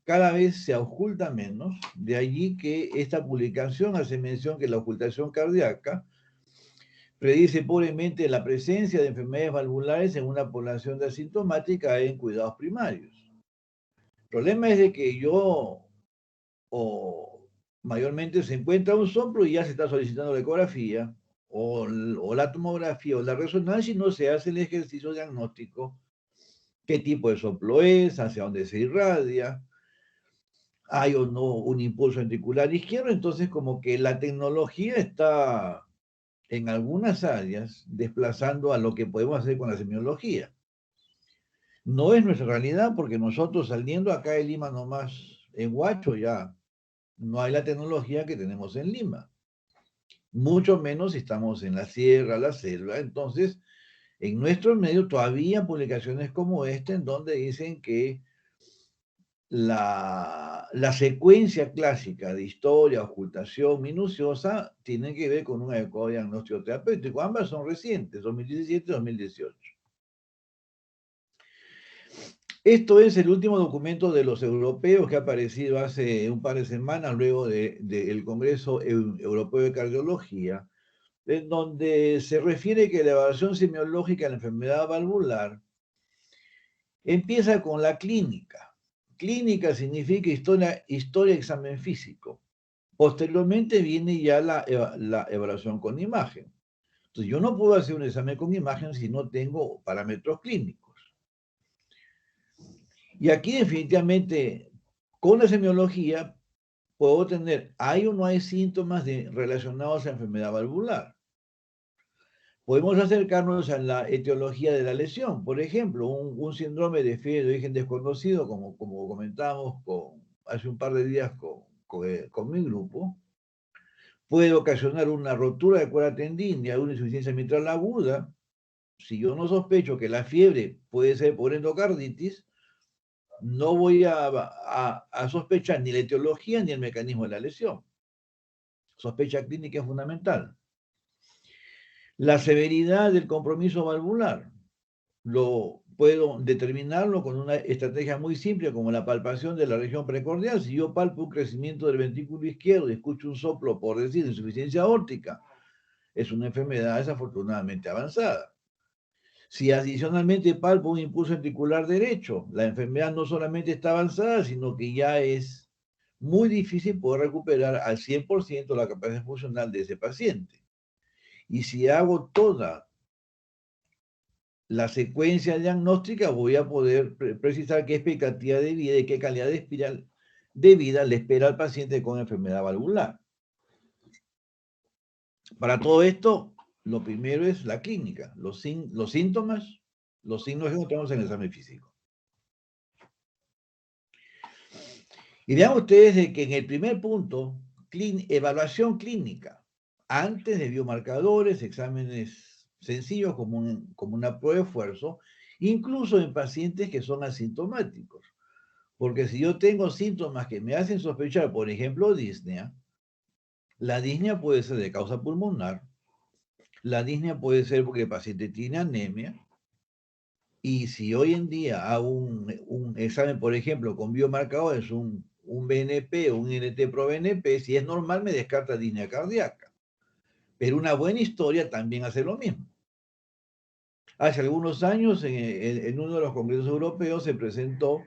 cada vez se oculta menos, de allí que esta publicación hace mención que la ocultación cardíaca predice pobremente la presencia de enfermedades valvulares en una población de asintomática en cuidados primarios. El problema es de que o mayormente se encuentra un soplo y ya se está solicitando la ecografía, o la tomografía, o la resonancia, y no se hace el ejercicio diagnóstico, qué tipo de soplo es, hacia dónde se irradia, hay o no un impulso ventricular izquierdo. Entonces como que la tecnología está en algunas áreas desplazando a lo que podemos hacer con la semiología. No es nuestra realidad, porque nosotros saliendo acá de Lima nomás, en Huacho ya no hay la tecnología que tenemos en Lima. Mucho menos si estamos en la sierra, la selva. Entonces, en nuestro medio todavía publicaciones como esta, en donde dicen que la secuencia clásica de historia, ocultación minuciosa, tiene que ver con un adecuado diagnóstico terapéutico. Ambas son recientes, 2017 y 2018. Esto es el último documento de los europeos que ha aparecido hace un par de semanas, luego del Congreso Europeo de Cardiología, en donde se refiere que la evaluación semiológica de la enfermedad valvular empieza con la clínica. Clínica significa historia, examen físico. Posteriormente viene ya la evaluación con imagen. Entonces, yo no puedo hacer un examen con imagen si no tengo parámetros clínicos. Y aquí definitivamente, con la semiología, puedo tener, hay o no hay síntomas relacionados a enfermedad valvular. Podemos acercarnos a la etiología de la lesión. Por ejemplo, un síndrome de fiebre de origen desconocido, como comentábamos hace un par de días con mi grupo, puede ocasionar una rotura de cuerda tendínea, una insuficiencia mitral aguda. Si yo no sospecho que la fiebre puede ser por endocarditis, no voy a sospechar ni la etiología ni el mecanismo de la lesión. Sospecha clínica es fundamental. La severidad del compromiso valvular lo puedo determinarlo con una estrategia muy simple, como la palpación de la región precordial. Si yo palpo un crecimiento del ventrículo izquierdo y escucho un soplo, por decir, insuficiencia aórtica, es una enfermedad desafortunadamente avanzada. Si adicionalmente palpo un impulso ventricular derecho, la enfermedad no solamente está avanzada, sino que ya es muy difícil poder recuperar al 100% la capacidad funcional de ese paciente. Y si hago toda la secuencia diagnóstica, voy a poder precisar qué expectativa de vida y qué calidad de vida le espera al paciente con enfermedad valvular. Para todo esto, lo primero es la clínica, los síntomas, los signos que encontramos en el examen físico. Y vean ustedes de que en el primer punto, evaluación clínica, antes de biomarcadores, exámenes sencillos como una prueba de esfuerzo, incluso en pacientes que son asintomáticos. Porque si yo tengo síntomas que me hacen sospechar, por ejemplo, disnea, la disnea puede ser de causa pulmonar, la disnea puede ser porque el paciente tiene anemia, y si hoy en día hago un examen, por ejemplo, con biomarcadores, un BNP o un NT-proBNP, si es normal me descarta disnea cardíaca. Pero una buena historia también hace lo mismo. Hace algunos años, en uno de los congresos europeos, se presentó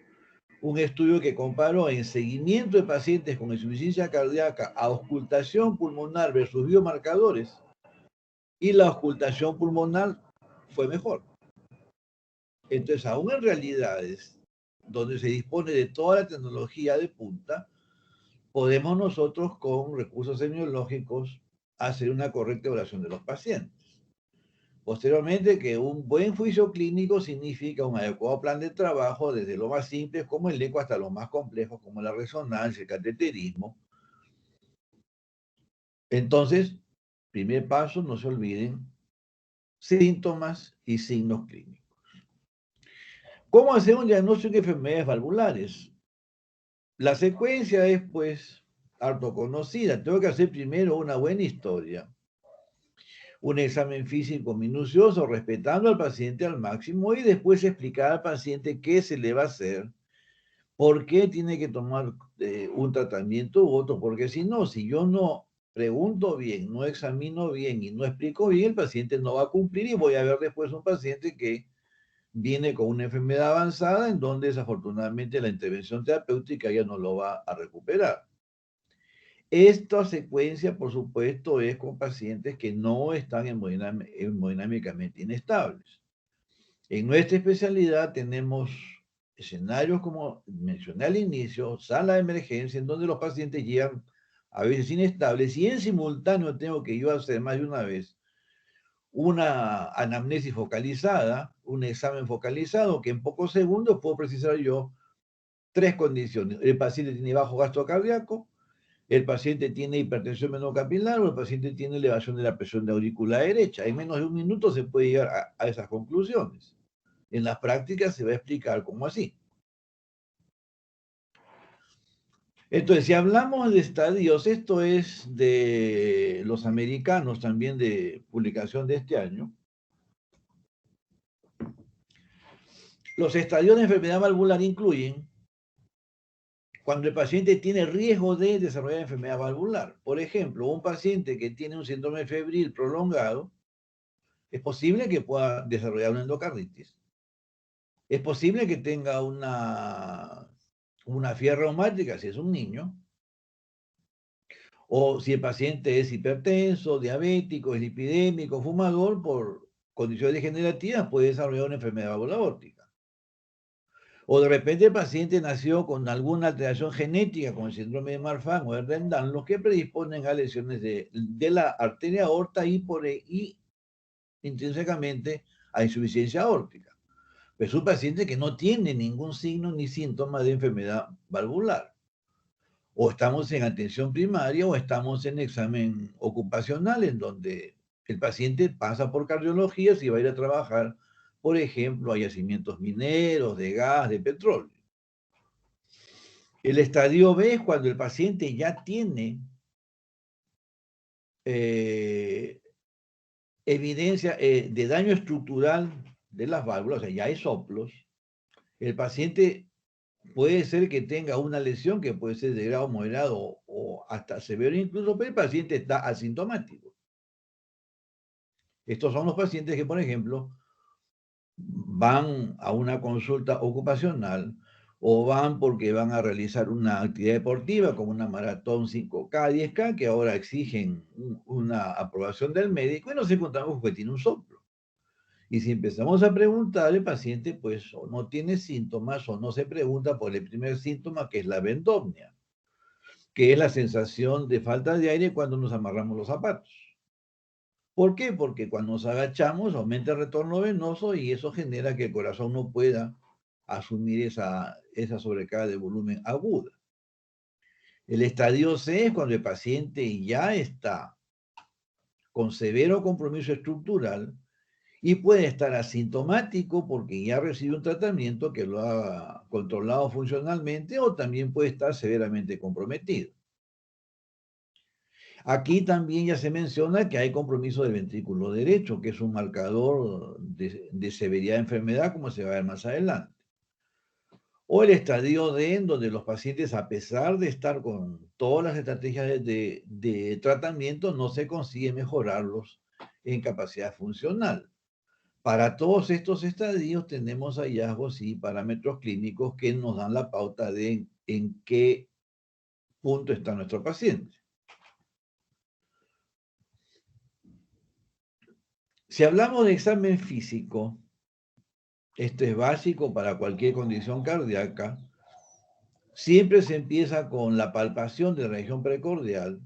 un estudio que comparó en seguimiento de pacientes con insuficiencia cardíaca a auscultación pulmonar versus biomarcadores, y la auscultación pulmonar fue mejor. Entonces, aún en realidades donde se dispone de toda la tecnología de punta, podemos nosotros con recursos semiológicos hacer una correcta evaluación de los pacientes. Posteriormente, que un buen juicio clínico significa un adecuado plan de trabajo, desde lo más simple como el eco hasta lo más complejo como la resonancia, el cateterismo. Entonces, primer paso, no se olviden, síntomas y signos clínicos. ¿Cómo hacer un diagnóstico de enfermedades valvulares? La secuencia es, pues, harto conocida. Tengo que hacer primero una buena historia, un examen físico minucioso, respetando al paciente al máximo, y después explicar al paciente qué se le va a hacer ¿Por qué tiene que tomar un tratamiento u otro? Porque si no, si yo no pregunto bien, no examino bien y no explico bien, el paciente no va a cumplir y voy a ver después un paciente que viene con una enfermedad avanzada en donde desafortunadamente la intervención terapéutica ya no lo va a recuperar. Esta secuencia, por supuesto, es con pacientes que no están hemodinámicamente inestables. En nuestra especialidad tenemos escenarios como mencioné al inicio, sala de emergencia, en donde los pacientes llegan a veces inestables y en simultáneo tengo que yo hacer más de una vez una anamnesis focalizada, un examen focalizado, que en pocos segundos puedo precisar yo tres condiciones. El paciente tiene bajo gasto cardíaco, el paciente tiene hipertensión menocapilar o el paciente tiene elevación de la presión de aurícula derecha. En menos de un minuto se puede llegar a esas conclusiones. En las prácticas se va a explicar cómo así. Entonces, si hablamos de estadios, esto es de los americanos también de publicación de este año. Los estadios de enfermedad valvular incluyen cuando el paciente tiene riesgo de desarrollar enfermedad valvular. Por ejemplo, un paciente que tiene un síndrome febril prolongado, es posible que pueda desarrollar una endocarditis. Es posible que tenga una fiebre reumática si es un niño, o si el paciente es hipertenso, diabético, es lipidémico, fumador, por condiciones degenerativas puede desarrollar una enfermedad valvular aórtica. O de repente el paciente nació con alguna alteración genética, como el síndrome de Marfan o Ehlers-Danlos, los que predisponen a lesiones de la arteria aorta y intrínsecamente a insuficiencia aórtica. Pero es un paciente que no tiene ningún signo ni síntoma de enfermedad valvular. O estamos en atención primaria o estamos en examen ocupacional, en donde el paciente pasa por cardiología si va a ir a trabajar, por ejemplo, a yacimientos mineros, de gas, de petróleo. El estadio B es cuando el paciente ya tiene evidencia de daño estructural de las válvulas, o sea, ya hay soplos. El paciente puede ser que tenga una lesión que puede ser de grado moderado o hasta severo incluso, pero el paciente está asintomático. Estos son los pacientes que, por ejemplo, van a una consulta ocupacional o van porque van a realizar una actividad deportiva como una maratón 5K, 10K, que ahora exigen una aprobación del médico y nos encontramos que tiene un soplo. Y si empezamos a preguntar, el paciente pues o no tiene síntomas o no se pregunta por el primer síntoma, que es la vendopnia, que es la sensación de falta de aire cuando nos amarramos los zapatos. ¿Por qué? Porque cuando nos agachamos aumenta el retorno venoso y eso genera que el corazón no pueda asumir esa sobrecarga de volumen aguda. El estadio C es cuando el paciente ya está con severo compromiso estructural y puede estar asintomático porque ya recibe un tratamiento que lo ha controlado funcionalmente o también puede estar severamente comprometido. Aquí también ya se menciona que hay compromiso del ventrículo derecho, que es un marcador de severidad de enfermedad, como se va a ver más adelante. O el estadio D, en donde los pacientes, a pesar de estar con todas las estrategias de tratamiento, no se consigue mejorarlos en capacidad funcional. Para todos estos estadios tenemos hallazgos y parámetros clínicos que nos dan la pauta de en qué punto está nuestro paciente. Si hablamos de examen físico, esto es básico para cualquier condición cardíaca, siempre se empieza con la palpación de la región precordial.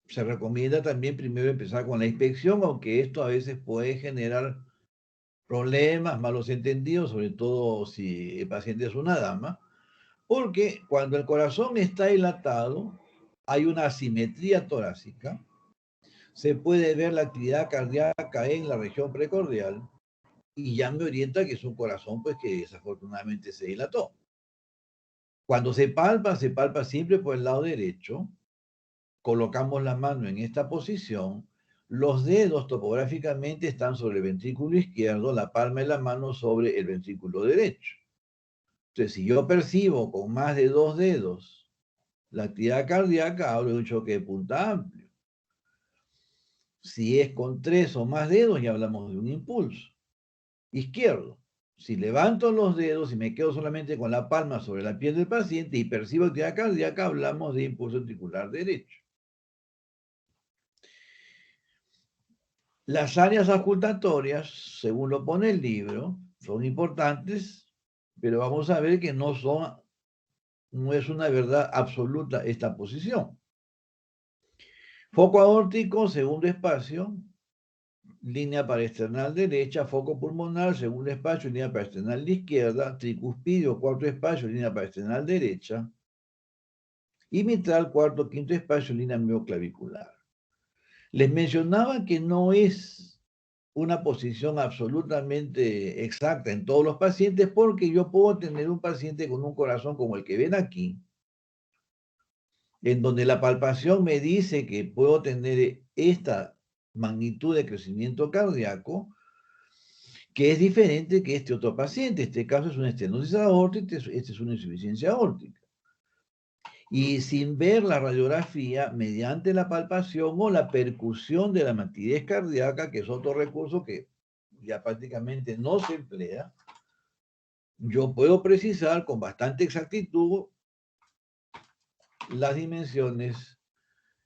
Se recomienda también primero empezar con la inspección, aunque esto a veces puede generar problemas, malos entendidos, sobre todo si el paciente es una dama, porque cuando el corazón está dilatado, hay una asimetría torácica, se puede ver la actividad cardíaca en la región precordial y ya me orienta que es un corazón pues que desafortunadamente se dilató. Cuando se palpa siempre por el lado derecho, colocamos la mano en esta posición, los dedos topográficamente están sobre el ventrículo izquierdo, la palma de la mano sobre el ventrículo derecho. Entonces, si yo percibo con más de 2 dedos la actividad cardíaca, hablo de un choque de punta amplio. Si es con 3 o más dedos, ya hablamos de un impulso izquierdo. Si levanto los dedos y me quedo solamente con la palma sobre la piel del paciente y percibo actividad cardíaca, hablamos de impulso ventricular derecho. Las áreas auscultatorias, según lo pone el libro, son importantes, pero vamos a ver que no es una verdad absoluta esta posición. Foco aórtico, segundo espacio, línea paraesternal derecha, foco pulmonar, segundo espacio, línea paraesternal de izquierda, tricuspidio, cuarto espacio, línea paraesternal derecha, y mitral, cuarto, quinto espacio, línea mioclavicular. Les mencionaba que no es una posición absolutamente exacta en todos los pacientes, porque yo puedo tener un paciente con un corazón como el que ven aquí, en donde la palpación me dice que puedo tener esta magnitud de crecimiento cardíaco, que es diferente que este otro paciente. Este caso es una estenosis aórtica, este es una insuficiencia aórtica. Y sin ver la radiografía, mediante la palpación o la percusión de la matidez cardíaca, que es otro recurso que ya prácticamente no se emplea, yo puedo precisar con bastante exactitud las dimensiones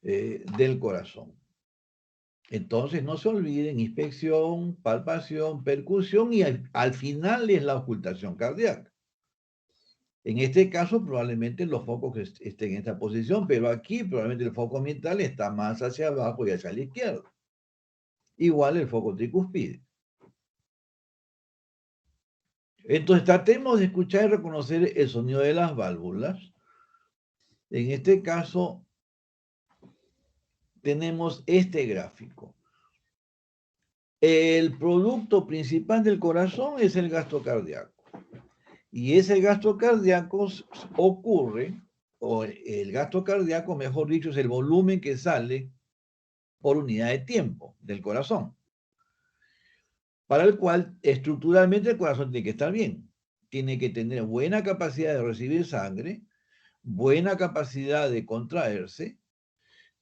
del corazón. Entonces, no se olviden, inspección, palpación, percusión y al final es la ocultación cardíaca. En este caso, probablemente los focos estén en esta posición, pero aquí probablemente el foco mitral está más hacia abajo y hacia la izquierda. Igual el foco tricuspide. Entonces, tratemos de escuchar y reconocer el sonido de las válvulas. En este caso, tenemos este gráfico. El producto principal del corazón es el gasto cardíaco. Y ese gasto cardíaco ocurre, o el gasto cardíaco, mejor dicho, es el volumen que sale por unidad de tiempo del corazón, para el cual estructuralmente el corazón tiene que estar bien. Tiene que tener buena capacidad de recibir sangre, buena capacidad de contraerse,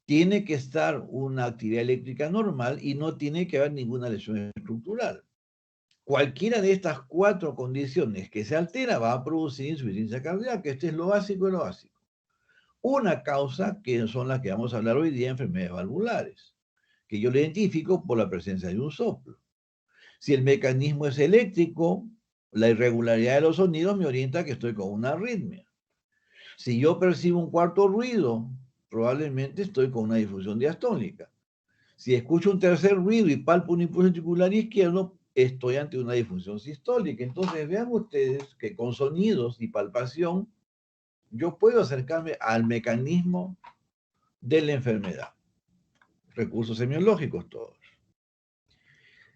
tiene que estar una actividad eléctrica normal y no tiene que haber ninguna lesión estructural. Cualquiera de estas 4 condiciones que se altera va a producir insuficiencia cardíaca. Este es lo básico de lo básico. Una causa que son las que vamos a hablar hoy día, enfermedades valvulares, que yo le identifico por la presencia de un soplo. Si el mecanismo es eléctrico, la irregularidad de los sonidos me orienta a que estoy con una arritmia. Si yo percibo un cuarto ruido, probablemente estoy con una disfunción diastónica. Si escucho un tercer ruido y palpo un impulso ventricular izquierdo, estoy ante una disfunción sistólica. Entonces vean ustedes que con sonidos y palpación yo puedo acercarme al mecanismo de la enfermedad. Recursos semiológicos todos.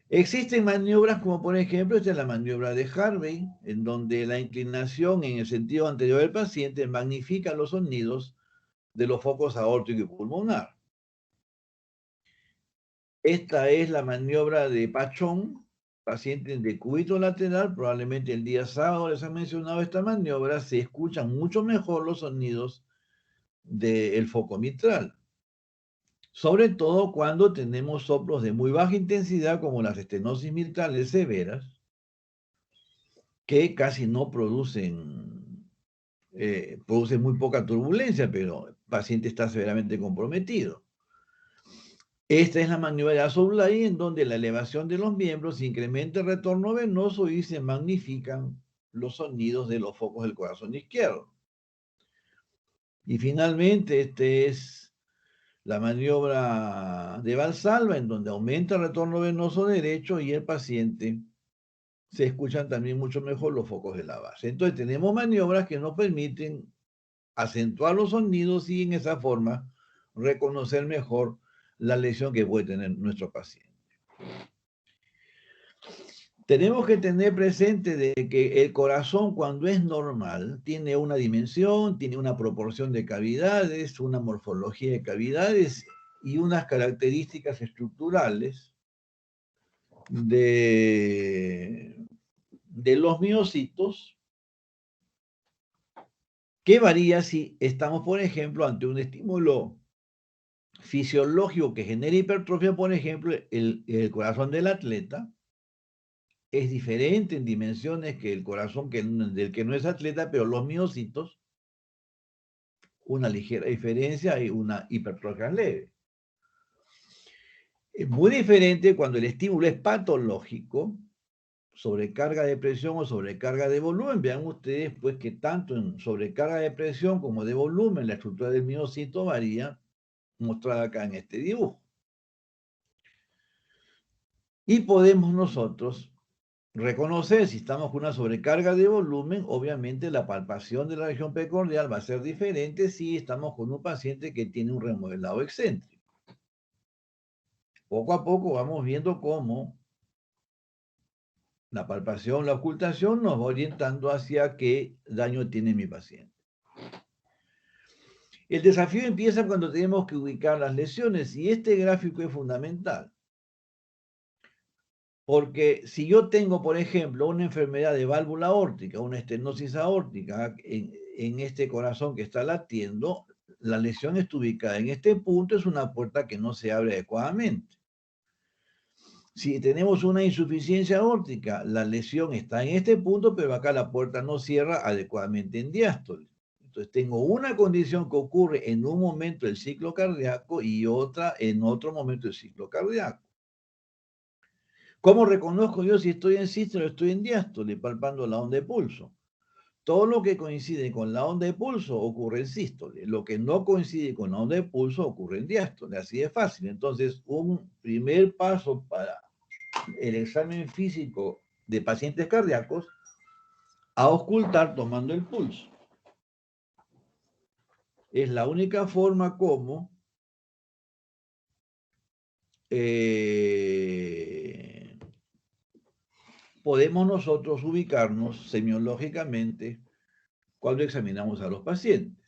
Existen maniobras como por ejemplo, esta es la maniobra de Harvey, en donde la inclinación en el sentido anterior del paciente magnifica los sonidos de los focos aórtico y pulmonar. Esta es la maniobra de Pachón, paciente en decúbito lateral. Probablemente el día sábado les han mencionado esta maniobra. Se escuchan mucho mejor los sonidos del foco mitral. Sobre todo cuando tenemos soplos de muy baja intensidad, como las estenosis mitrales severas, que casi no producen muy poca turbulencia, pero el paciente está severamente comprometido. Esta es la maniobra de Azoulay, en donde la elevación de los miembros incrementa el retorno venoso y se magnifican los sonidos de los focos del corazón izquierdo. Y finalmente, esta es la maniobra de Valsalva, en donde aumenta el retorno venoso derecho y el paciente se escuchan también mucho mejor los focos de la base. Entonces tenemos maniobras que nos permiten acentuar los sonidos y en esa forma reconocer mejor la lesión que puede tener nuestro paciente. Tenemos que tener presente de que el corazón, cuando es normal, tiene una dimensión, tiene una proporción de cavidades, una morfología de cavidades y unas características estructurales de los miocitos ¿Qué varía si estamos, por ejemplo, ante un estímulo fisiológico que genera hipertrofia? Por ejemplo, el corazón del atleta es diferente en dimensiones que el corazón del que no es atleta, pero los miocitos, una ligera diferencia y una hipertrofia leve. Es muy diferente cuando el estímulo es patológico, sobrecarga de presión o sobrecarga de volumen. Vean ustedes pues que tanto en sobrecarga de presión como de volumen la estructura del miocito varía, mostrada acá en este dibujo. Y podemos nosotros reconocer si estamos con una sobrecarga de volumen. Obviamente la palpación de la región precordial va a ser diferente si estamos con un paciente que tiene un remodelado excéntrico. Poco a poco vamos viendo cómo la palpación, la ocultación nos va orientando hacia qué daño tiene mi paciente. El desafío empieza cuando tenemos que ubicar las lesiones, y este gráfico es fundamental. Porque si yo tengo, por ejemplo, una enfermedad de válvula aórtica, una estenosis aórtica en este corazón que está latiendo, la lesión está ubicada en este punto, es una puerta que no se abre adecuadamente. Si tenemos una insuficiencia aórtica, la lesión está en este punto, pero acá la puerta no cierra adecuadamente en diástole. Entonces tengo una condición que ocurre en un momento del ciclo cardíaco y otra en otro momento del ciclo cardíaco. ¿Cómo reconozco yo si estoy en sístole o estoy en diástole? Palpando la onda de pulso. Todo lo que coincide con la onda de pulso ocurre en sístole. Lo que no coincide con la onda de pulso ocurre en diástole. Así de fácil. Entonces, un primer paso para el examen físico de pacientes cardíacos, a auscultar tomando el pulso. Es la única forma como podemos nosotros ubicarnos semiológicamente cuando examinamos a los pacientes.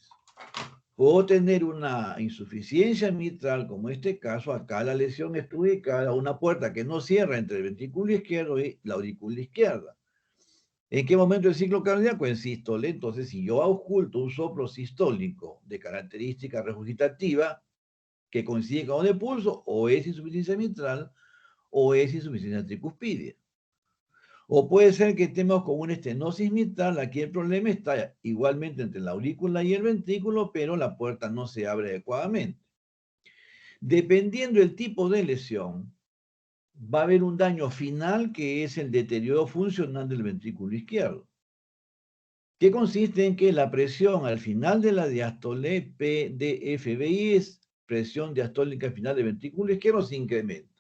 Puedo tener una insuficiencia mitral, como en este caso. Acá la lesión está ubicada a una puerta que no cierra entre el ventrículo izquierdo y la aurícula izquierda. ¿En qué momento del ciclo cardíaco? En sístole. Entonces, si yo ausculto un soplo sistólico de característica regurgitativa que coincide con el pulso, o es insuficiencia mitral o es insuficiencia tricuspidea. O puede ser que estemos con una estenosis mitral. Aquí el problema está igualmente entre la aurícula y el ventrículo, pero la puerta no se abre adecuadamente. Dependiendo del tipo de lesión, va a haber un daño final que es el deterioro funcional del ventrículo izquierdo, que consiste en que la presión al final de la diástole, PDFBI, es presión diastólica final del ventrículo izquierdo, se incrementa.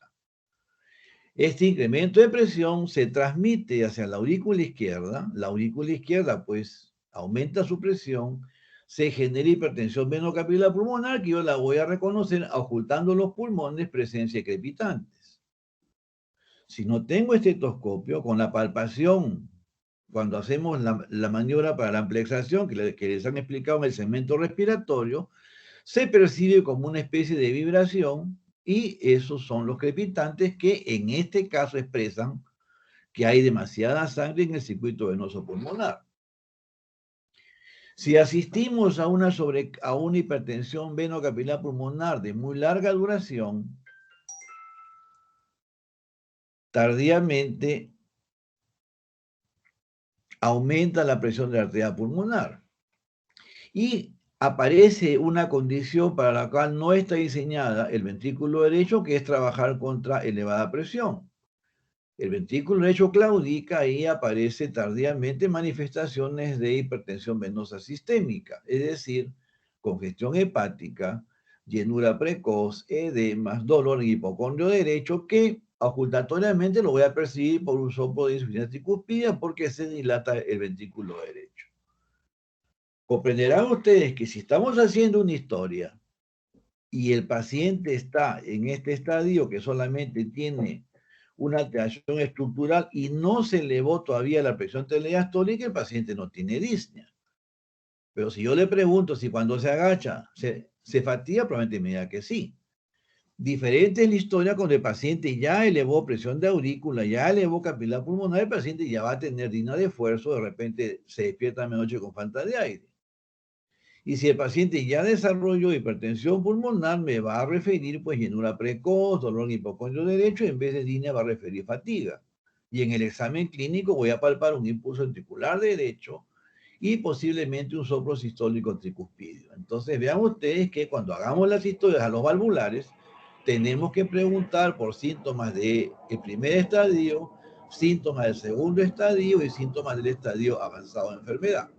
Este incremento de presión se transmite hacia la aurícula izquierda pues aumenta su presión, se genera hipertensión venocapilar pulmonar, que yo la voy a reconocer ocultando los pulmones, presencia de crepitantes. Si no tengo estetoscopio, con la palpación, cuando hacemos la maniobra para la amplexación, que les han explicado en el segmento respiratorio, se percibe como una especie de vibración, y esos son los crepitantes que en este caso expresan que hay demasiada sangre en el circuito venoso pulmonar. Si asistimos a una hipertensión venocapilar pulmonar de muy larga duración, tardíamente aumenta la presión de la arteria pulmonar y aparece una condición para la cual no está diseñada el ventrículo derecho, que es trabajar contra elevada presión. El ventrículo derecho claudica y aparece tardíamente manifestaciones de hipertensión venosa sistémica, es decir, congestión hepática, llenura precoz, edemas, dolor en hipocondrio derecho, que ocultatoriamente lo voy a percibir por un soplo de insuficiencia tricuspidea porque se dilata el ventrículo derecho. Comprenderán ustedes que si estamos haciendo una historia y el paciente está en este estadio que solamente tiene una alteración estructural y no se elevó todavía la presión telediastólica, el paciente no tiene disnea. Pero si yo le pregunto si cuando se agacha se fatiga, probablemente me diga que sí. Diferente es la historia cuando el paciente ya elevó presión de aurícula, ya elevó capilar pulmonar, el paciente ya va a tener disnea de esfuerzo, de repente se despierta a medianoche con falta de aire. Y si el paciente ya desarrolló hipertensión pulmonar, me va a referir pues llenura precoz, dolor en hipocondrio derecho, y en vez de disnea va a referir fatiga. Y en el examen clínico voy a palpar un impulso ventricular derecho y posiblemente un soplo sistólico tricuspidio. Entonces vean ustedes que cuando hagamos las historias a los valvulares, tenemos que preguntar por síntomas del primer estadio, síntomas del segundo estadio y síntomas del estadio avanzado de enfermedad.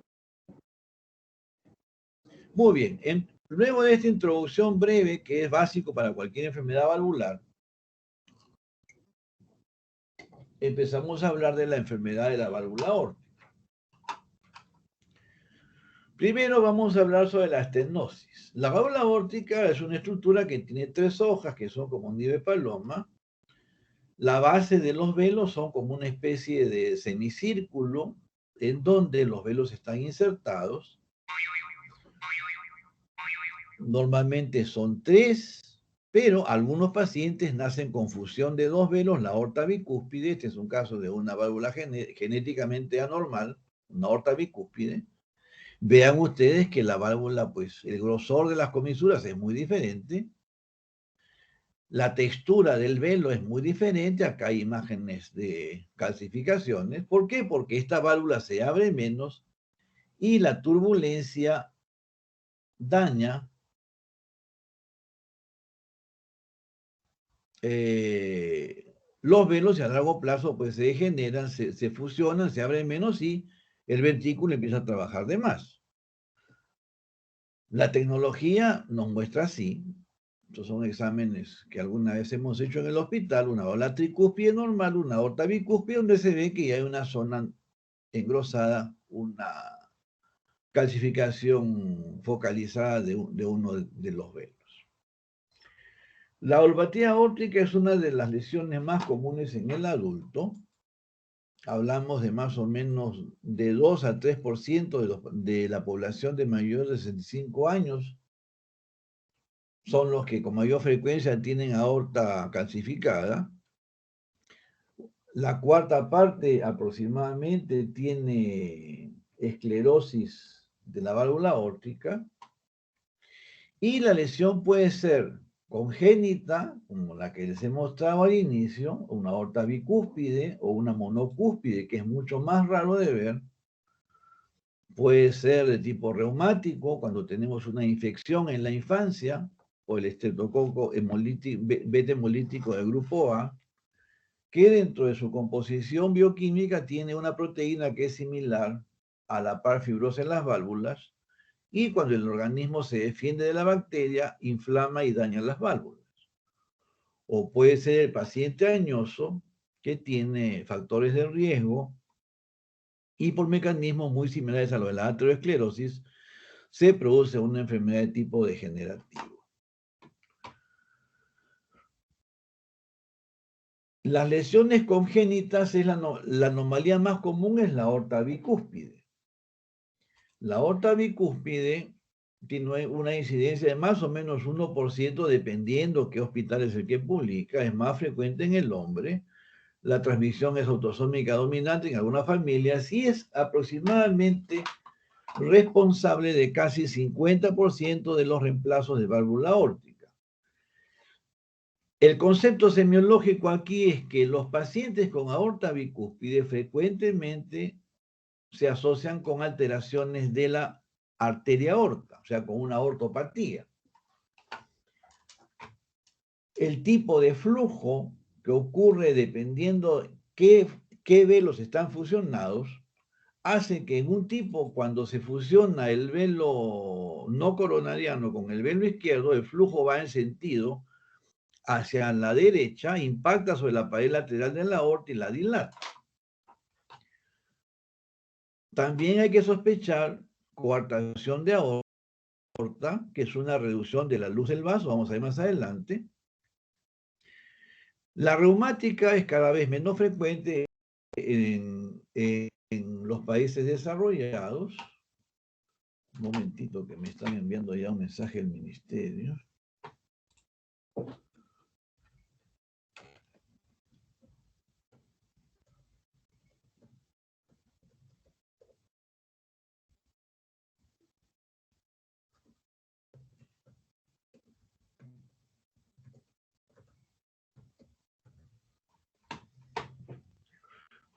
Muy bien, luego de esta introducción breve, que es básico para cualquier enfermedad valvular, empezamos a hablar de la enfermedad de la válvula aórtica. Primero vamos a hablar sobre la estenosis. La válvula aórtica es una estructura que tiene 3 hojas que son como un nido de paloma. La base de los velos son como una especie de semicírculo en donde los velos están insertados. Normalmente son 3, pero algunos pacientes nacen con fusión de 2 velos, la aorta bicúspide. Este es un caso de una válvula genéticamente anormal, una aorta bicúspide. Vean ustedes que la válvula, pues el grosor de las comisuras es muy diferente. La textura del velo es muy diferente. Acá hay imágenes de calcificaciones. ¿Por qué? Porque esta válvula se abre menos y la turbulencia daña los velos y a largo plazo pues se degeneran, se fusionan, se abren menos y el ventrículo empieza a trabajar de más. La tecnología nos muestra así. Estos son exámenes que alguna vez hemos hecho en el hospital, una aorta tricúspide normal, una aorta bicúspide, donde se ve que ya hay una zona engrosada, una calcificación focalizada de uno de los velos. La valvopatía aórtica es una de las lesiones más comunes en el adulto. Hablamos de más o menos de 2 a 3% de la población de mayores de 65 años son los que con mayor frecuencia tienen aorta calcificada. La cuarta parte aproximadamente tiene esclerosis de la válvula aórtica. Y la lesión puede ser congénita, como la que les he mostrado al inicio, una aorta bicúspide o una monocúspide, que es mucho más raro de ver. Puede ser de tipo reumático, cuando tenemos una infección en la infancia, o el estreptococo beta hemolítico del grupo A, que dentro de su composición bioquímica tiene una proteína que es similar a la par fibrosa en las válvulas, y cuando el organismo se defiende de la bacteria, inflama y daña las válvulas. O puede ser el paciente añoso que tiene factores de riesgo y por mecanismos muy similares a los de la aterosclerosis, se produce una enfermedad de tipo degenerativo. Las lesiones congénitas, la anomalía más común es la aorta bicúspide. La aorta bicúspide tiene una incidencia de más o menos 1%, dependiendo qué hospital es el que publica. Es más frecuente en el hombre. La transmisión es autosómica dominante en algunas familias y es aproximadamente responsable de casi 50% de los reemplazos de válvula aórtica. El concepto semiológico aquí es que los pacientes con aorta bicúspide frecuentemente se asocian con alteraciones de la arteria aorta, o sea, con una aortopatía. El tipo de flujo que ocurre dependiendo qué velos están fusionados, hace que en un tipo, cuando se fusiona el velo no coronariano con el velo izquierdo, el flujo va en sentido hacia la derecha, impacta sobre la pared lateral de la aorta y la dilata. También hay que sospechar coartación de aorta, que es una reducción de la luz del vaso, vamos a ver más adelante. La reumática es cada vez menos frecuente en los países desarrollados. Un momentito que me están enviando ya un mensaje del ministerio.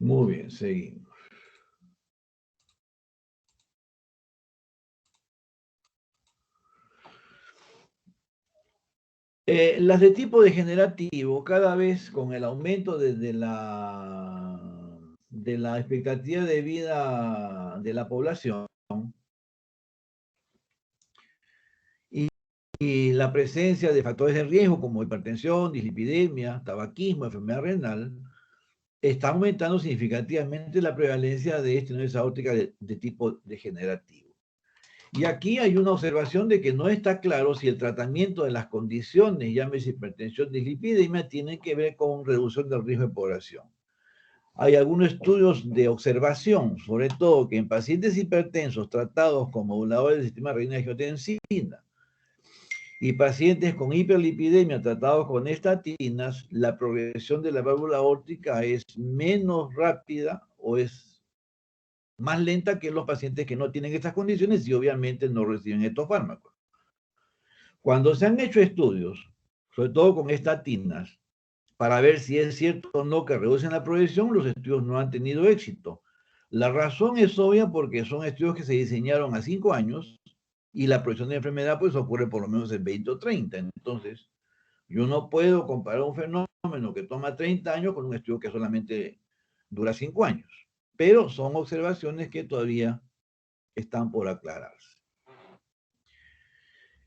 Muy bien, seguimos. Las de tipo degenerativo, cada vez con el aumento de la expectativa de vida de la población y la presencia de factores de riesgo como hipertensión, dislipidemia, tabaquismo, enfermedad renal, está aumentando significativamente la prevalencia de estenosis aórtica de tipo degenerativo. Y aquí hay una observación de que no está claro si el tratamiento de las condiciones, llámese hipertensión, dislipidemia, tiene que ver con reducción del riesgo de población. Hay algunos estudios de observación, sobre todo que en pacientes hipertensos tratados con moduladores del sistema renina-angiotensina y pacientes con hiperlipidemia tratados con estatinas, la progresión de la válvula aórtica es menos rápida o es más lenta que los pacientes que no tienen estas condiciones y obviamente no reciben estos fármacos. Cuando se han hecho estudios, sobre todo con estatinas, para ver si es cierto o no que reducen la progresión, los estudios no han tenido éxito. La razón es obvia porque son estudios que se diseñaron a 5 años y la progresión de enfermedad pues ocurre por lo menos en 20 o 30. Entonces, yo no puedo comparar un fenómeno que toma 30 años con un estudio que solamente dura 5 años. Pero son observaciones que todavía están por aclararse.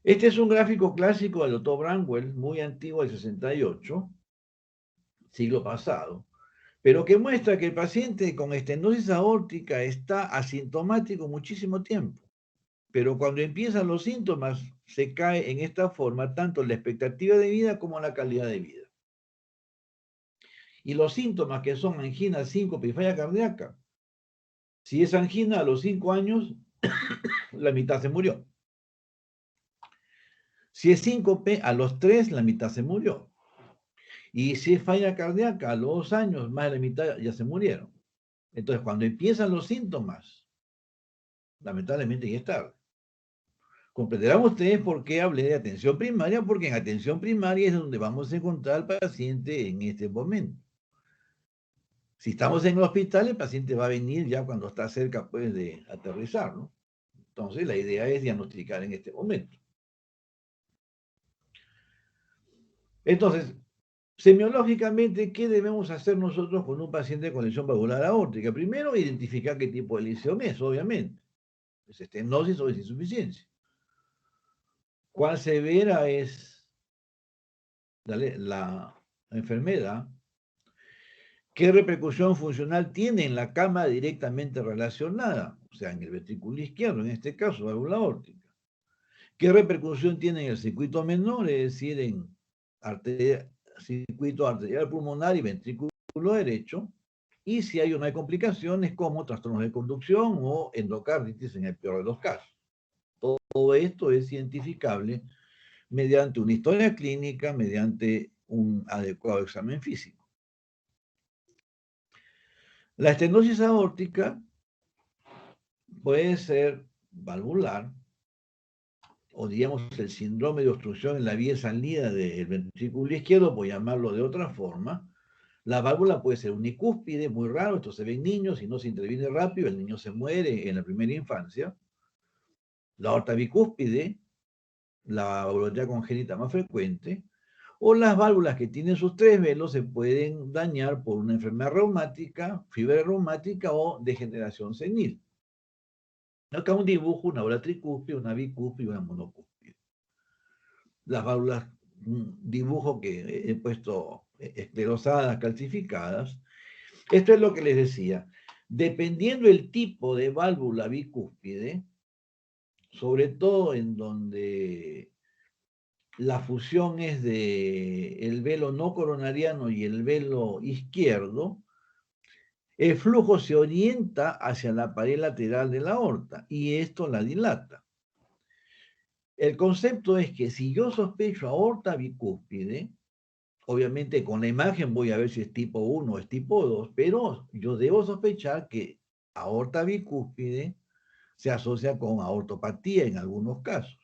Este es un gráfico clásico del Otto Branwell, muy antiguo, del 68, siglo pasado, pero que muestra que el paciente con estenosis aórtica está asintomático muchísimo tiempo. Pero cuando empiezan los síntomas, se cae en esta forma tanto la expectativa de vida como la calidad de vida. Y los síntomas que son angina, síncope y falla cardíaca, si es angina a los 5 años, la mitad se murió. Si es síncope, a los 3, la mitad se murió. Y si es falla cardíaca, a los 2 años, más de la mitad ya se murieron. Entonces, cuando empiezan los síntomas, lamentablemente ya es tarde. Comprenderán ustedes por qué hablé de atención primaria, porque en atención primaria es donde vamos a encontrar al paciente en este momento. Si estamos en el hospital, el paciente va a venir ya cuando está cerca pues, de aterrizar, ¿no? Entonces, la idea es diagnosticar en este momento. Entonces, semiológicamente, ¿qué debemos hacer nosotros con un paciente con lesión valvular aórtica? Primero, identificar qué tipo de lesión es, obviamente. ¿Es estenosis o es insuficiencia? ¿Cuán severa es la enfermedad? ¿Qué repercusión funcional tiene en la cama directamente relacionada? O sea, en el ventrículo izquierdo, en este caso, válvula aórtica. ¿Qué repercusión tiene en el circuito menor, es decir, en circuito arterial pulmonar y ventrículo derecho? Y si hay o no hay complicaciones como trastornos de conducción o endocarditis en el peor de los casos. Todo esto es identificable mediante una historia clínica, mediante un adecuado examen físico. La estenosis aórtica puede ser valvular, o digamos el síndrome de obstrucción en la vía salida del ventrículo izquierdo, por llamarlo de otra forma. La válvula puede ser unicúspide, muy raro, esto se ve en niños, si no se interviene rápido, el niño se muere en la primera infancia. La aorta bicúspide, la valvulopatía congénita más frecuente, o las válvulas que tienen sus 3 velos se pueden dañar por una enfermedad reumática, fiebre reumática o degeneración senil. Acá un dibujo, una válvula tricúspide, una bicúspide y una monocúspide. Las válvulas, un dibujo que he puesto esclerosadas, calcificadas. Esto es lo que les decía. Dependiendo del tipo de válvula bicúspide, sobre todo en donde la fusión es de el velo no coronariano y el velo izquierdo, el flujo se orienta hacia la pared lateral de la aorta y esto la dilata. El concepto es que si yo sospecho aorta bicúspide, obviamente con la imagen voy a ver si es tipo 1 o es tipo 2, pero yo debo sospechar que aorta bicúspide se asocia con aortopatía en algunos casos.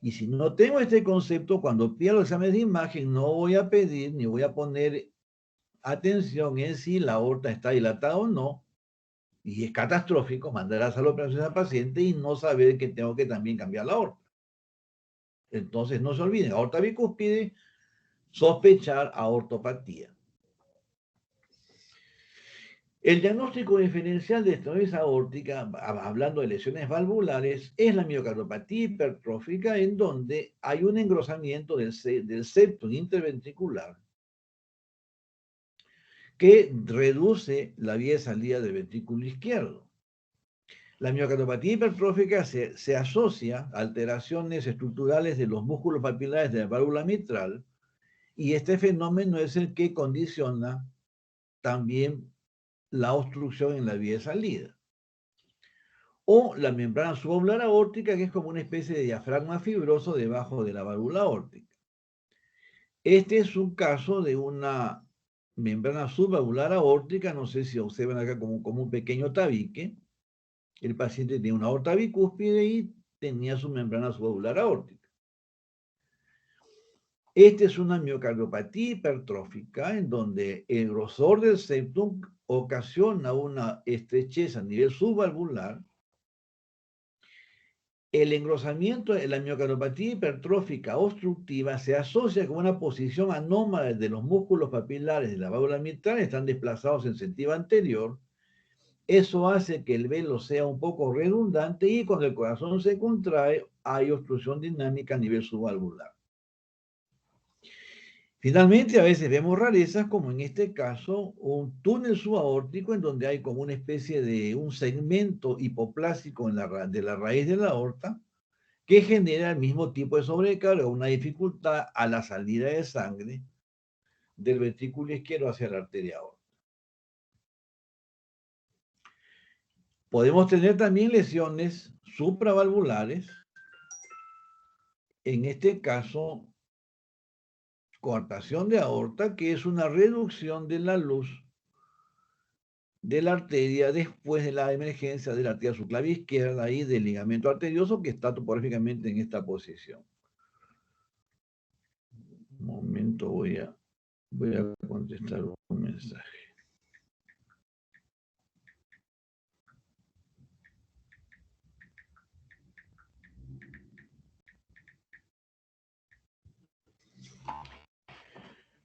Y si no tengo este concepto, cuando pido los exámenes de imagen, no voy a pedir ni voy a poner atención en si la aorta está dilatada o no, y es catastrófico, mandarás a la operación al paciente y no saber que tengo que también cambiar la aorta. Entonces, no se olviden, aorta bicúspide, sospechar aortopatía. El diagnóstico diferencial de estenosis aórtica, hablando de lesiones valvulares, es la miocardiopatía hipertrófica, en donde hay un engrosamiento del septum interventricular que reduce la vía de salida del ventrículo izquierdo. La miocardiopatía hipertrófica se asocia a alteraciones estructurales de los músculos papilares de la válvula mitral, y este fenómeno es el que condiciona también la obstrucción en la vía de salida. O la membrana subvalvular aórtica, que es como una especie de diafragma fibroso debajo de la válvula aórtica. Este es un caso de una membrana subvalvular aórtica, no sé si observan acá como un pequeño tabique. El paciente tenía una aorta bicúspide y tenía su membrana subvalvular aórtica. Esta es una miocardiopatía hipertrófica en donde el grosor del septum ocasiona una estrechez a nivel subvalvular. El engrosamiento de la miocardiopatía hipertrófica obstructiva se asocia con una posición anómala de los músculos papilares de la válvula mitral, están desplazados en sentido anterior. Eso hace que el velo sea un poco redundante y cuando el corazón se contrae hay obstrucción dinámica a nivel subvalvular. Finalmente, a veces vemos rarezas, como en este caso, un túnel subaórtico en donde hay como una especie de un segmento hipoplásico de la raíz de la aorta que genera el mismo tipo de sobrecarga, una dificultad a la salida de sangre del ventrículo izquierdo hacia la arteria aorta. Podemos tener también lesiones supravalvulares, en este caso, coartación de aorta, que es una reducción de la luz de la arteria después de la emergencia de la arteria subclavia izquierda y del ligamento arterioso, que está topográficamente en esta posición. Un momento, voy a contestar un mensaje.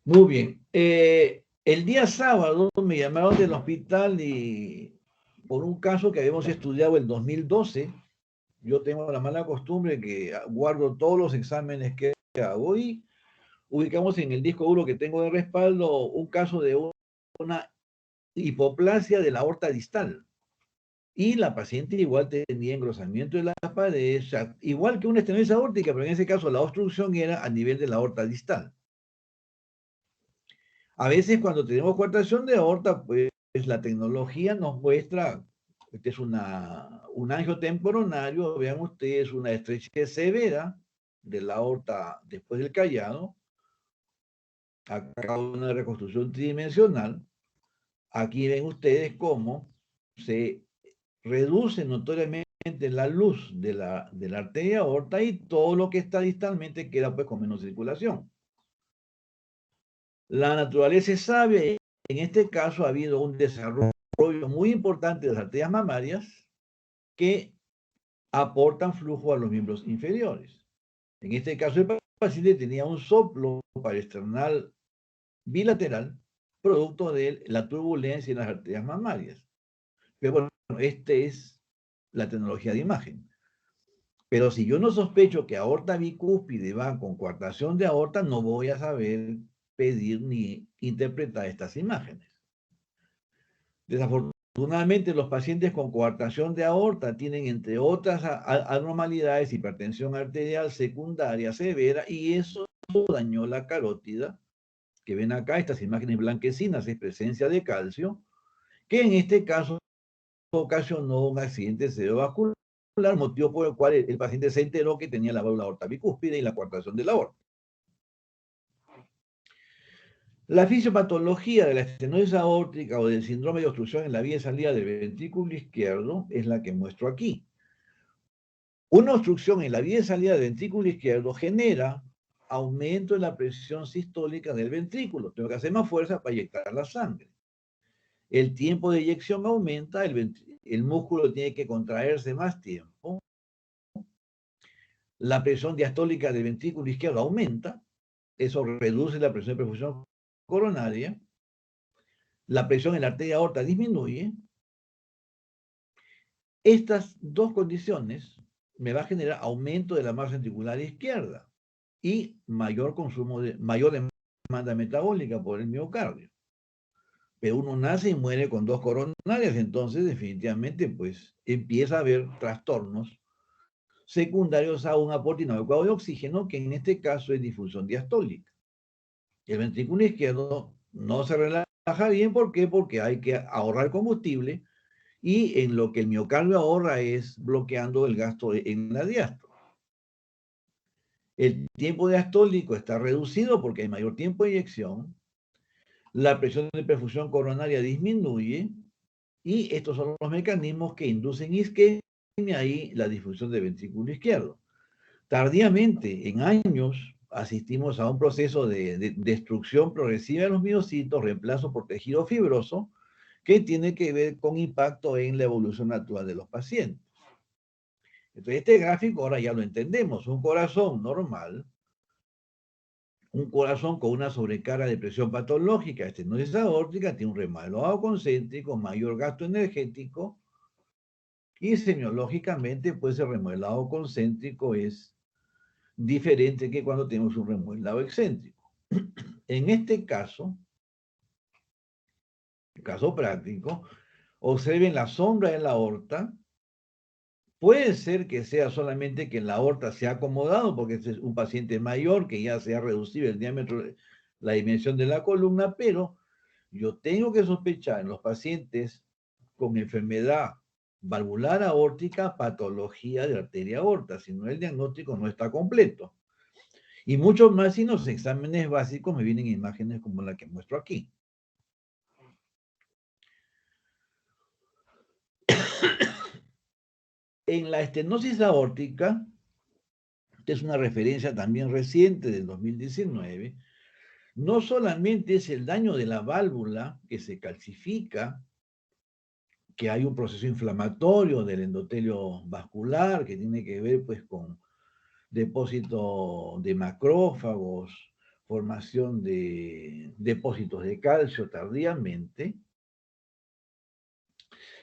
Muy bien. El día sábado me llamaron del hospital y por un caso que habíamos estudiado el 2012, yo tengo la mala costumbre que guardo todos los exámenes que hago y ubicamos en el disco duro que tengo de respaldo un caso de una hipoplasia de la aorta distal. Y la paciente igual tenía engrosamiento de las paredes, o sea, igual que una estenosis aórtica, pero en ese caso la obstrucción era a nivel de la aorta distal. A veces cuando tenemos coartación de aorta, pues la tecnología nos muestra, este es un angiotemporonario, vean ustedes, una estrechez severa de la aorta después del callado, acá una reconstrucción tridimensional. Aquí ven ustedes cómo se reduce notoriamente la luz de la arteria aorta y todo lo que está distalmente queda pues con menos circulación. La naturaleza es sabia. En este caso ha habido un desarrollo muy importante de las arterias mamarias que aportan flujo a los miembros inferiores. En este caso el paciente tenía un soplo paraesternal bilateral producto de la turbulencia en las arterias mamarias. Pero bueno, esta es la tecnología de imagen. Pero si yo no sospecho que aorta bicúspide va con coartación de aorta, no voy a saber pedir ni interpretar estas imágenes. Desafortunadamente, los pacientes con coartación de aorta tienen, entre otras anormalidades, hipertensión arterial secundaria severa, y eso dañó la carótida, que ven acá, estas imágenes blanquecinas, es presencia de calcio, que en este caso ocasionó un accidente cerebrovascular, motivo por el cual el paciente se enteró que tenía la válvula aorta bicúspide y la coartación de la aorta. La fisiopatología de la estenosis aórtica o del síndrome de obstrucción en la vía de salida del ventrículo izquierdo es la que muestro aquí. Una obstrucción en la vía de salida del ventrículo izquierdo genera aumento de la presión sistólica del ventrículo. Tengo que hacer más fuerza para inyectar la sangre. El tiempo de eyección aumenta, el músculo tiene que contraerse más tiempo. La presión diastólica del ventrículo izquierdo aumenta. Eso reduce la presión de perfusión coronaria. La presión en la arteria aorta disminuye. Estas dos condiciones me va a generar aumento de la masa ventricular izquierda y mayor demanda metabólica por el miocardio. Pero uno nace y muere con dos coronarias, entonces definitivamente pues empieza a haber trastornos secundarios a un aporte inadecuado de oxígeno, que en este caso es difusión diastólica. El ventrículo izquierdo no se relaja bien, ¿por qué? Porque hay que ahorrar combustible, y en lo que el miocardio ahorra es bloqueando el gasto en la diástole. El tiempo diastólico está reducido porque hay mayor tiempo de eyección, la presión de perfusión coronaria disminuye, y estos son los mecanismos que inducen isquemia y la disfunción del ventrículo izquierdo. Tardíamente, en años, asistimos a un proceso de destrucción progresiva de los miocitos, reemplazo por tejido fibroso, que tiene que ver con impacto en la evolución natural de los pacientes. Entonces, este gráfico ahora ya lo entendemos. Un corazón normal, un corazón con una sobrecarga de presión patológica, estenosis aórtica, tiene un remodelado concéntrico, mayor gasto energético, y semiológicamente, pues el remodelado concéntrico es diferente que cuando tenemos un remodelado excéntrico. En este caso práctico, observen la sombra de la aorta. Puede ser que sea solamente que la aorta se ha acomodado, porque este es un paciente mayor que ya se ha reducido el diámetro, la dimensión de la columna, pero yo tengo que sospechar en los pacientes con enfermedad valvular aórtica, patología de arteria aorta, si no el diagnóstico no está completo. Y mucho más si en los exámenes básicos me vienen imágenes como la que muestro aquí. En la estenosis aórtica, que es una referencia también reciente del 2019, no solamente es el daño de la válvula que se calcifica, que hay un proceso inflamatorio del endotelio vascular que tiene que ver pues con depósito de macrófagos, formación de depósitos de calcio tardíamente,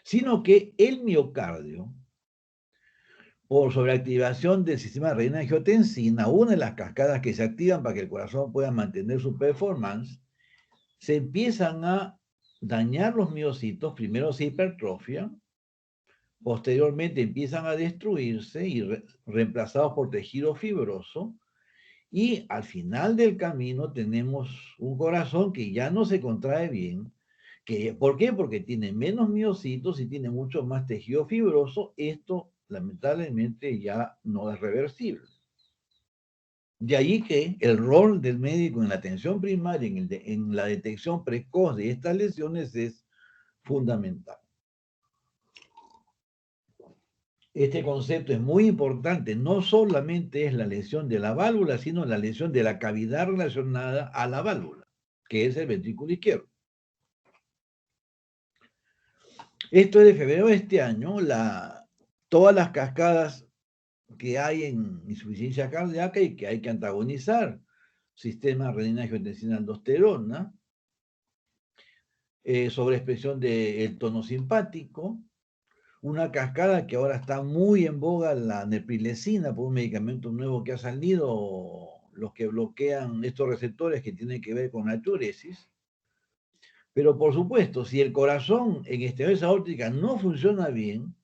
sino que el miocardio, por sobreactivación del sistema de renina-angiotensina, una de las cascadas que se activan para que el corazón pueda mantener su performance, se empiezan a dañar los miocitos, primero se hipertrofian, posteriormente empiezan a destruirse y reemplazados por tejido fibroso, y al final del camino tenemos un corazón que ya no se contrae bien. ¿Por qué? Porque tiene menos miocitos y tiene mucho más tejido fibroso. Esto lamentablemente ya no es reversible. De ahí que el rol del médico en la atención primaria, en la detección precoz de estas lesiones, es fundamental. Este concepto es muy importante. No solamente es la lesión de la válvula, sino la lesión de la cavidad relacionada a la válvula, que es el ventrículo izquierdo. Esto es de febrero de este año. Todas las cascadas que hay en insuficiencia cardíaca y que hay que antagonizar, sistema renina-angiotensina-aldosterona, sobreexpresión del tono simpático, una cascada que ahora está muy en boga, la neprilecina, por un medicamento nuevo que ha salido, los que bloquean estos receptores que tienen que ver con la diuresis. Pero por supuesto, si el corazón en estenosis aórtica no funciona bien,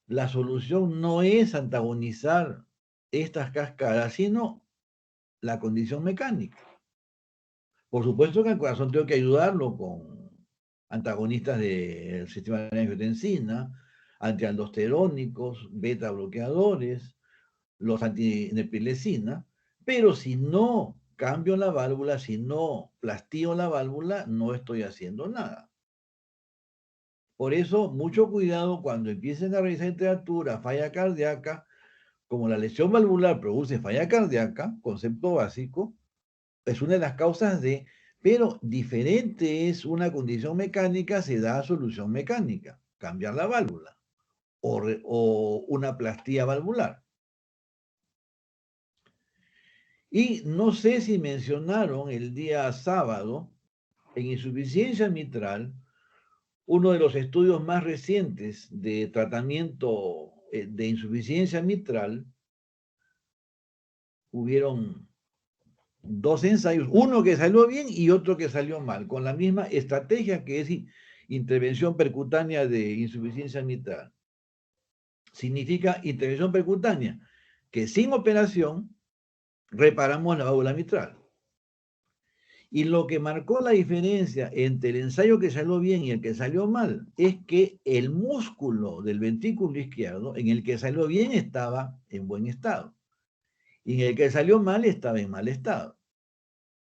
la solución no es antagonizar estas cascadas, sino la condición mecánica. Por supuesto que al corazón tengo que ayudarlo con antagonistas del sistema de angiotensina, antialdosterónicos, beta bloqueadores, los antineprilecina, pero si no cambio la válvula, si no plasteo la válvula, no estoy haciendo nada. Por eso, mucho cuidado cuando empiecen a revisar literatura, falla cardíaca, como la lesión valvular produce falla cardíaca, concepto básico, es una de las causas de, pero diferente es una condición mecánica, se da solución mecánica, cambiar la válvula, o una plastía valvular. Y no sé si mencionaron el día sábado, en insuficiencia mitral, uno de los estudios más recientes de tratamiento de insuficiencia mitral, hubieron dos ensayos, uno que salió bien y otro que salió mal, con la misma estrategia que es intervención percutánea de insuficiencia mitral. Significa intervención percutánea, que sin operación reparamos la válvula mitral. Y lo que marcó la diferencia entre el ensayo que salió bien y el que salió mal es que el músculo del ventrículo izquierdo, en el que salió bien, estaba en buen estado. Y en el que salió mal, estaba en mal estado.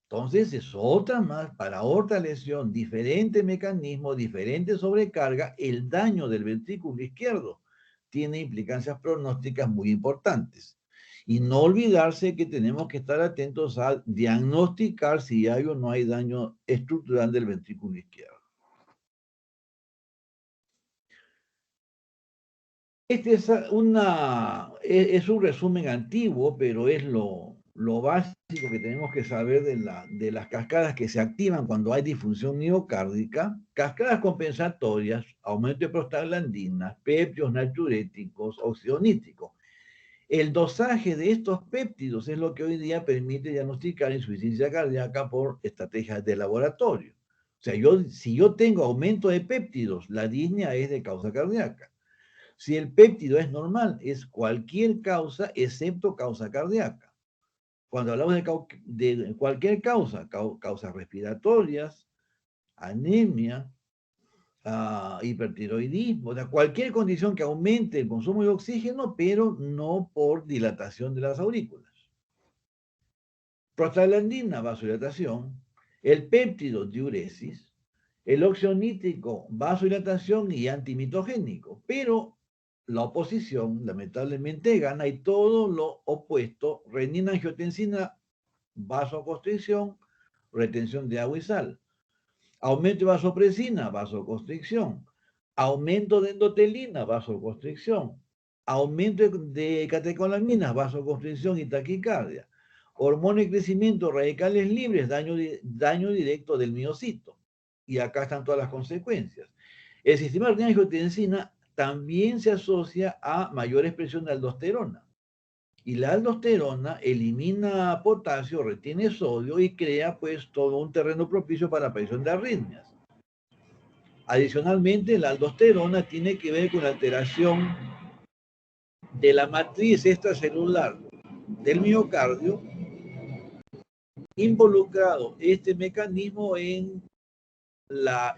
Entonces es otra más, para otra lesión, diferente mecanismo, diferente sobrecarga, el daño del ventrículo izquierdo tiene implicancias pronósticas muy importantes. Y no olvidarse que tenemos que estar atentos a diagnosticar si hay o no hay daño estructural del ventrículo izquierdo. Este es un resumen antiguo, pero es lo básico que tenemos que saber de las cascadas que se activan cuando hay disfunción miocárdica, cascadas compensatorias, aumento de prostaglandinas, péptidos natriuréticos, óxido nítrico. El dosaje de estos péptidos es lo que hoy día permite diagnosticar insuficiencia cardíaca por estrategias de laboratorio. O sea, si yo tengo aumento de péptidos, la disnea es de causa cardíaca. Si el péptido es normal, es cualquier causa excepto causa cardíaca. Cuando hablamos de cualquier causa, causas respiratorias, anemia, hipertiroidismo, o sea, cualquier condición que aumente el consumo de oxígeno, pero no por dilatación de las aurículas. Prostaglandina, vasodilatación, el péptido, diuresis, el óxido nítrico, vasodilatación y antimitogénico, pero la oposición lamentablemente gana y todo lo opuesto, renina-angiotensina, vasoconstricción, retención de agua y sal. Aumento de vasopresina, vasoconstricción. Aumento de endotelina, vasoconstricción. Aumento de catecolaminas, vasoconstricción y taquicardia. Hormona de crecimiento, radicales libres, daño directo del miocito. Y acá están todas las consecuencias. El sistema de angiotensina también se asocia a mayor expresión de aldosterona. Y la aldosterona elimina potasio, retiene sodio y crea pues todo un terreno propicio para la aparición de arritmias. Adicionalmente, la aldosterona tiene que ver con la alteración de la matriz extracelular del miocardio, involucrado este mecanismo en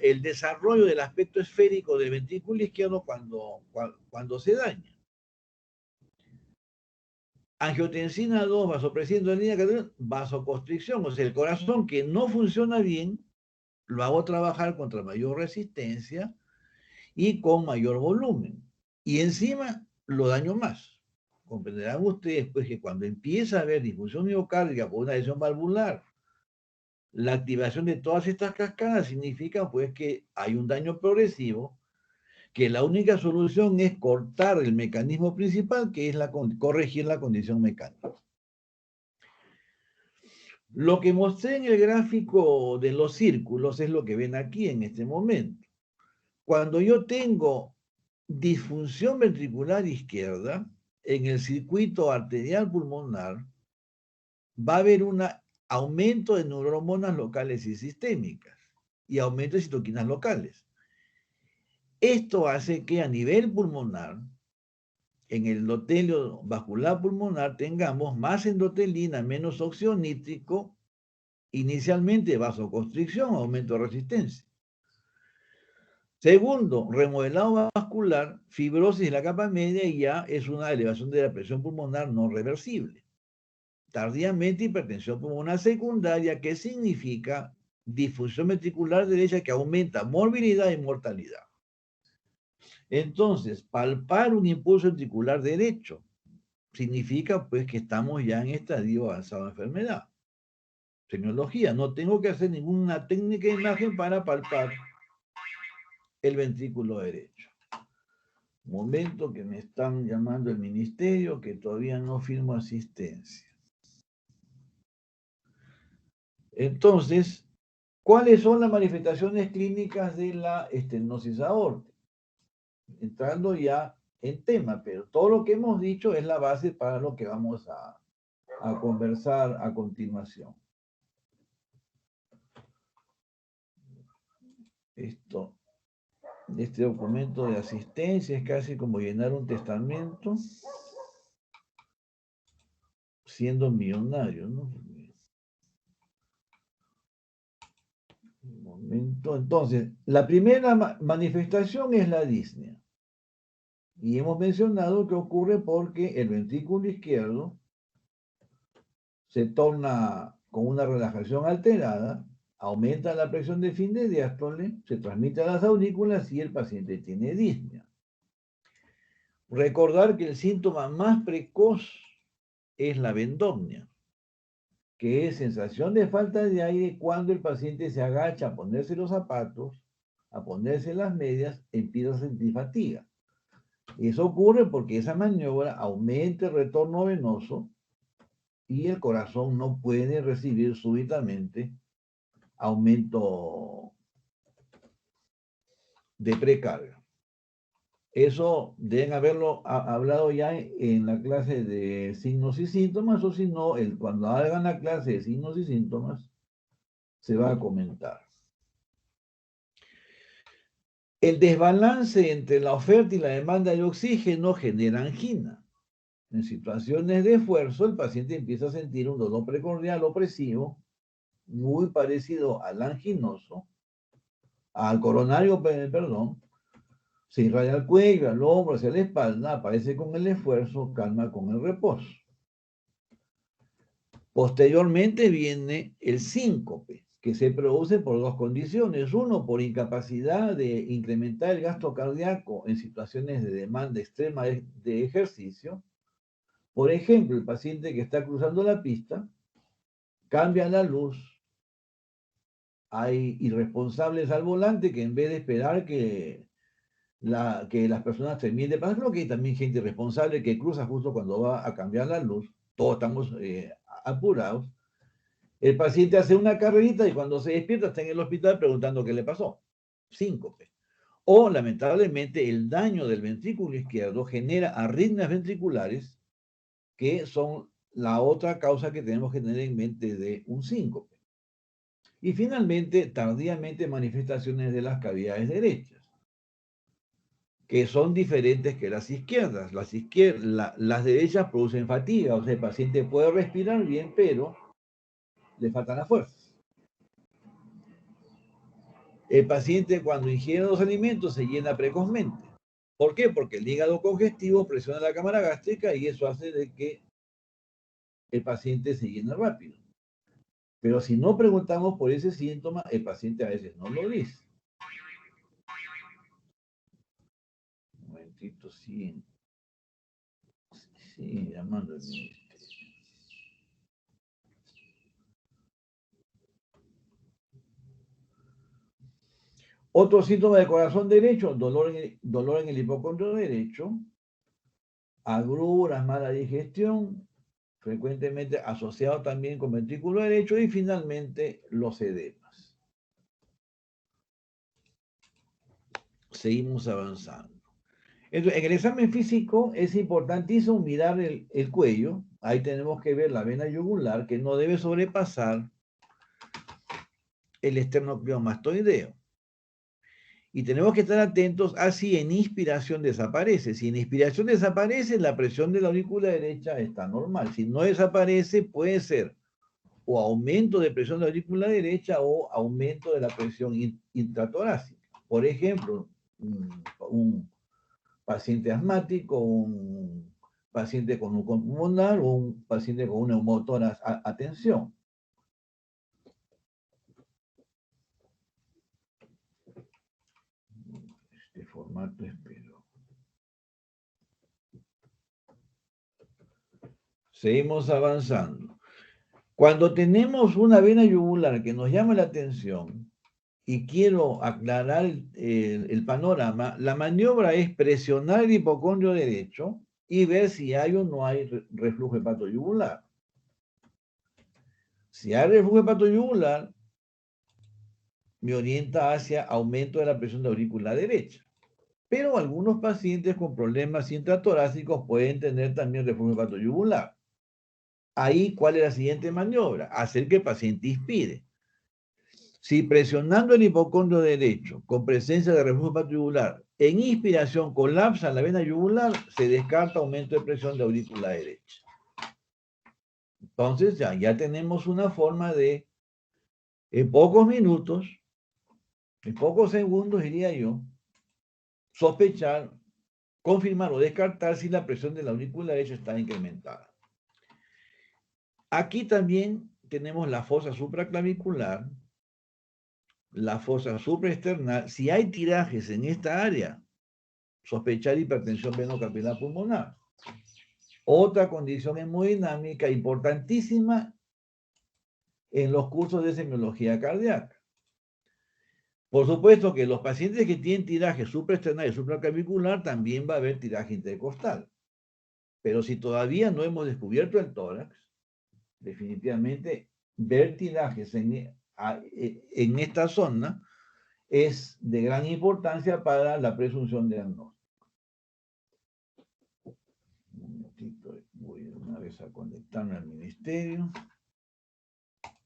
el desarrollo del aspecto esférico del ventrículo izquierdo cuando se daña. Angiotensina 2, vasopresina, vasoconstricción, o sea, el corazón que no funciona bien, lo hago trabajar contra mayor resistencia y con mayor volumen. Y encima lo daño más. Comprenderán ustedes pues que cuando empieza a haber disfunción miocárdica por una lesión valvular, la activación de todas estas cascadas significa pues que hay un daño progresivo, que la única solución es cortar el mecanismo principal, que es corregir la condición mecánica. Lo que mostré en el gráfico de los círculos es lo que ven aquí en este momento. Cuando yo tengo disfunción ventricular izquierda, en el circuito arterial pulmonar va a haber un aumento de neurohormonas locales y sistémicas y aumento de citoquinas locales. Esto hace que a nivel pulmonar, en el endotelio vascular pulmonar, tengamos más endotelina, menos óxido nítrico, inicialmente vasoconstricción, aumento de resistencia. Segundo, remodelado vascular, fibrosis de la capa media y ya es una elevación de la presión pulmonar no reversible. Tardíamente, hipertensión pulmonar secundaria, que significa difusión ventricular derecha que aumenta morbilidad y mortalidad. Entonces, palpar un impulso ventricular derecho significa pues que estamos ya en estadio avanzado de enfermedad. Semiología, no tengo que hacer ninguna técnica de imagen para palpar el ventrículo derecho. Momento que me están llamando el ministerio, que todavía no firmo asistencia. Entonces, ¿cuáles son las manifestaciones clínicas de la estenosis aórtica? Entrando ya en tema, pero todo lo que hemos dicho es la base para lo que vamos a conversar a continuación. Este documento de asistencia es casi como llenar un testamento siendo millonario, ¿no? Un momento. Entonces, la primera manifestación es la disnea. Y hemos mencionado que ocurre porque el ventrículo izquierdo se torna con una relajación alterada, aumenta la presión de fin de diástole, se transmite a las aurículas y el paciente tiene disnea. Recordar que el síntoma más precoz es la vendopnia, que es sensación de falta de aire cuando el paciente se agacha a ponerse los zapatos, a ponerse las medias, empieza a sentir fatiga. Y eso ocurre porque esa maniobra aumenta el retorno venoso y el corazón no puede recibir súbitamente aumento de precarga. Eso deben haberlo hablado ya en la clase de signos y síntomas, o si no, cuando hagan la clase de signos y síntomas, se va a comentar. El desbalance entre la oferta y la demanda de oxígeno genera angina. En situaciones de esfuerzo, el paciente empieza a sentir un dolor precordial opresivo, muy parecido al anginoso, al coronario, perdón, se irradia el cuello, al hombro, hacia la espalda, aparece con el esfuerzo, calma con el reposo. Posteriormente viene el síncope, que se produce por dos condiciones. Uno, por incapacidad de incrementar el gasto cardíaco en situaciones de demanda extrema de ejercicio. Por ejemplo, el paciente que está cruzando la pista, cambia la luz, hay irresponsables al volante que en vez de esperar que las personas terminen de pasar, creo que hay también gente irresponsable que cruza justo cuando va a cambiar la luz, todos estamos apurados. El paciente hace una carrerita y cuando se despierta está en el hospital preguntando qué le pasó. Síncope. O, lamentablemente, el daño del ventrículo izquierdo genera arritmias ventriculares que son la otra causa que tenemos que tener en mente de un síncope. Y finalmente, tardíamente, manifestaciones de las cavidades derechas, que son diferentes que las izquierdas. Las derechas producen fatiga, o sea, el paciente puede respirar bien, pero le faltan las fuerzas. El paciente cuando ingiere los alimentos se llena precozmente. ¿Por qué? Porque el hígado congestivo presiona la cámara gástrica y eso hace de que el paciente se llene rápido. Pero si no preguntamos por ese síntoma, el paciente a veces no lo dice. Un momentito, sí llamando al ministerio. Otro síntoma del corazón derecho, dolor en el hipocondrio derecho, agruras, mala digestión, frecuentemente asociado también con ventrículo derecho, y finalmente los edemas. Seguimos avanzando. Entonces, en el examen físico es importantísimo mirar el cuello. Ahí tenemos que ver la vena yugular, que no debe sobrepasar el esternocleidomastoideo. Y tenemos que estar atentos a si en inspiración desaparece. Si en inspiración desaparece, la presión de la aurícula derecha está normal. Si no desaparece, puede ser o aumento de presión de la aurícula derecha o aumento de la presión intratorácica. Por ejemplo, un paciente asmático, un paciente con un pulmonar o un paciente con un neumotórax a tensión. Este formato espero. Seguimos avanzando. Cuando tenemos una vena yugular que nos llama la atención y quiero aclarar el panorama, la maniobra es presionar el hipocondrio derecho y ver si hay o no hay reflujo hepatoyugular. Si hay reflujo hepatoyugular, me orienta hacia aumento de la presión de aurícula derecha. Pero algunos pacientes con problemas intratorácicos pueden tener también reflujo hepatoyugular. Ahí, ¿cuál es la siguiente maniobra? Hacer que el paciente inspire. Si presionando el hipocondrio derecho con presencia de reflujo hepatoyugular en inspiración colapsa la vena yugular, se descarta aumento de presión de aurícula derecha. Entonces ya tenemos una forma de, en pocos minutos, en pocos segundos diría yo, sospechar, confirmar o descartar si la presión de la aurícula derecha está incrementada. Aquí también tenemos la fosa supraclavicular, la fosa supraesternal. Si hay tirajes en esta área, sospechar hipertensión venocapilar pulmonar. Otra condición hemodinámica importantísima en los cursos de semiología cardíaca. Por supuesto que los pacientes que tienen tiraje supraesternal y supraclavicular también va a haber tiraje intercostal. Pero si todavía no hemos descubierto el tórax, definitivamente ver tirajes en esta zona es de gran importancia para la presunción de diagnóstico. Un momentito, voy de una vez a conectarme al ministerio.